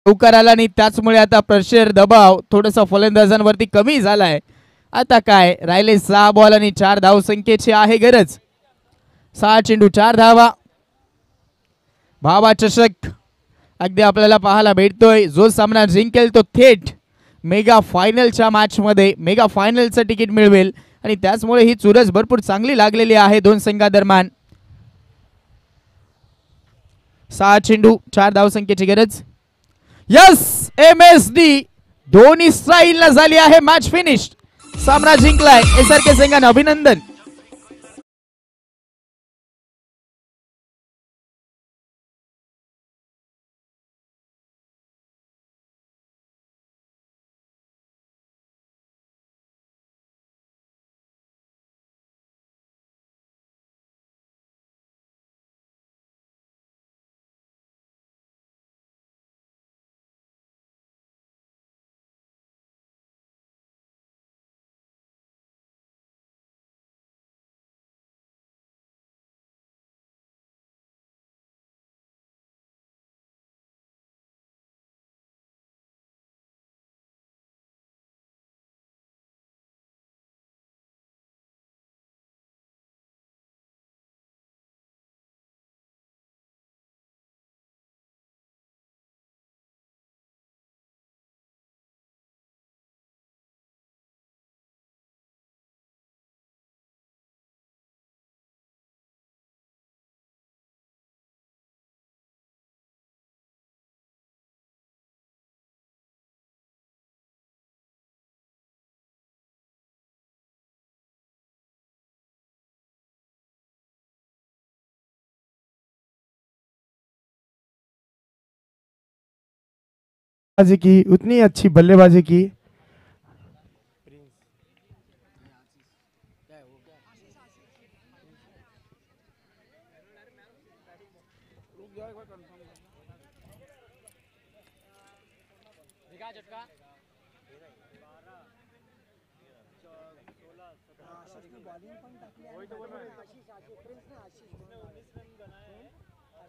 लवकर आला आणि त्याचमुळे आता प्रेशर दबाव थोडासा फलंदाजांवरती कमी झालाय. आता काय राहिले 6 बॉल आणि 4 धावसंख्येची आहे गरज. 6 चेंडू 4 धावा. भावा चषक अगदी आपल्याला पाहायला भेटतोय. जो सामना जिंकेल तो थेट मेगा फायनलच्या मॅच मध्ये मेगा फायनलचं तिकीट मिळवेल आणि त्याचमुळे ही चुरस भरपूर चांगली लागलेली आहे दोन संघादरम्यान. 6 चेंडू 4 धावसंख्येची गरज. यस MSD दोन्ही स्ट्राईकला झाली आहे मॅच फिनिश. सामना जिंकलाय SRK संघाने. अभिनंदन. बल्लेबाजी की, उतनी अच्छी बल्लेबाजी की. वही तो बोल रहा है। 19 रन बनाए हैं।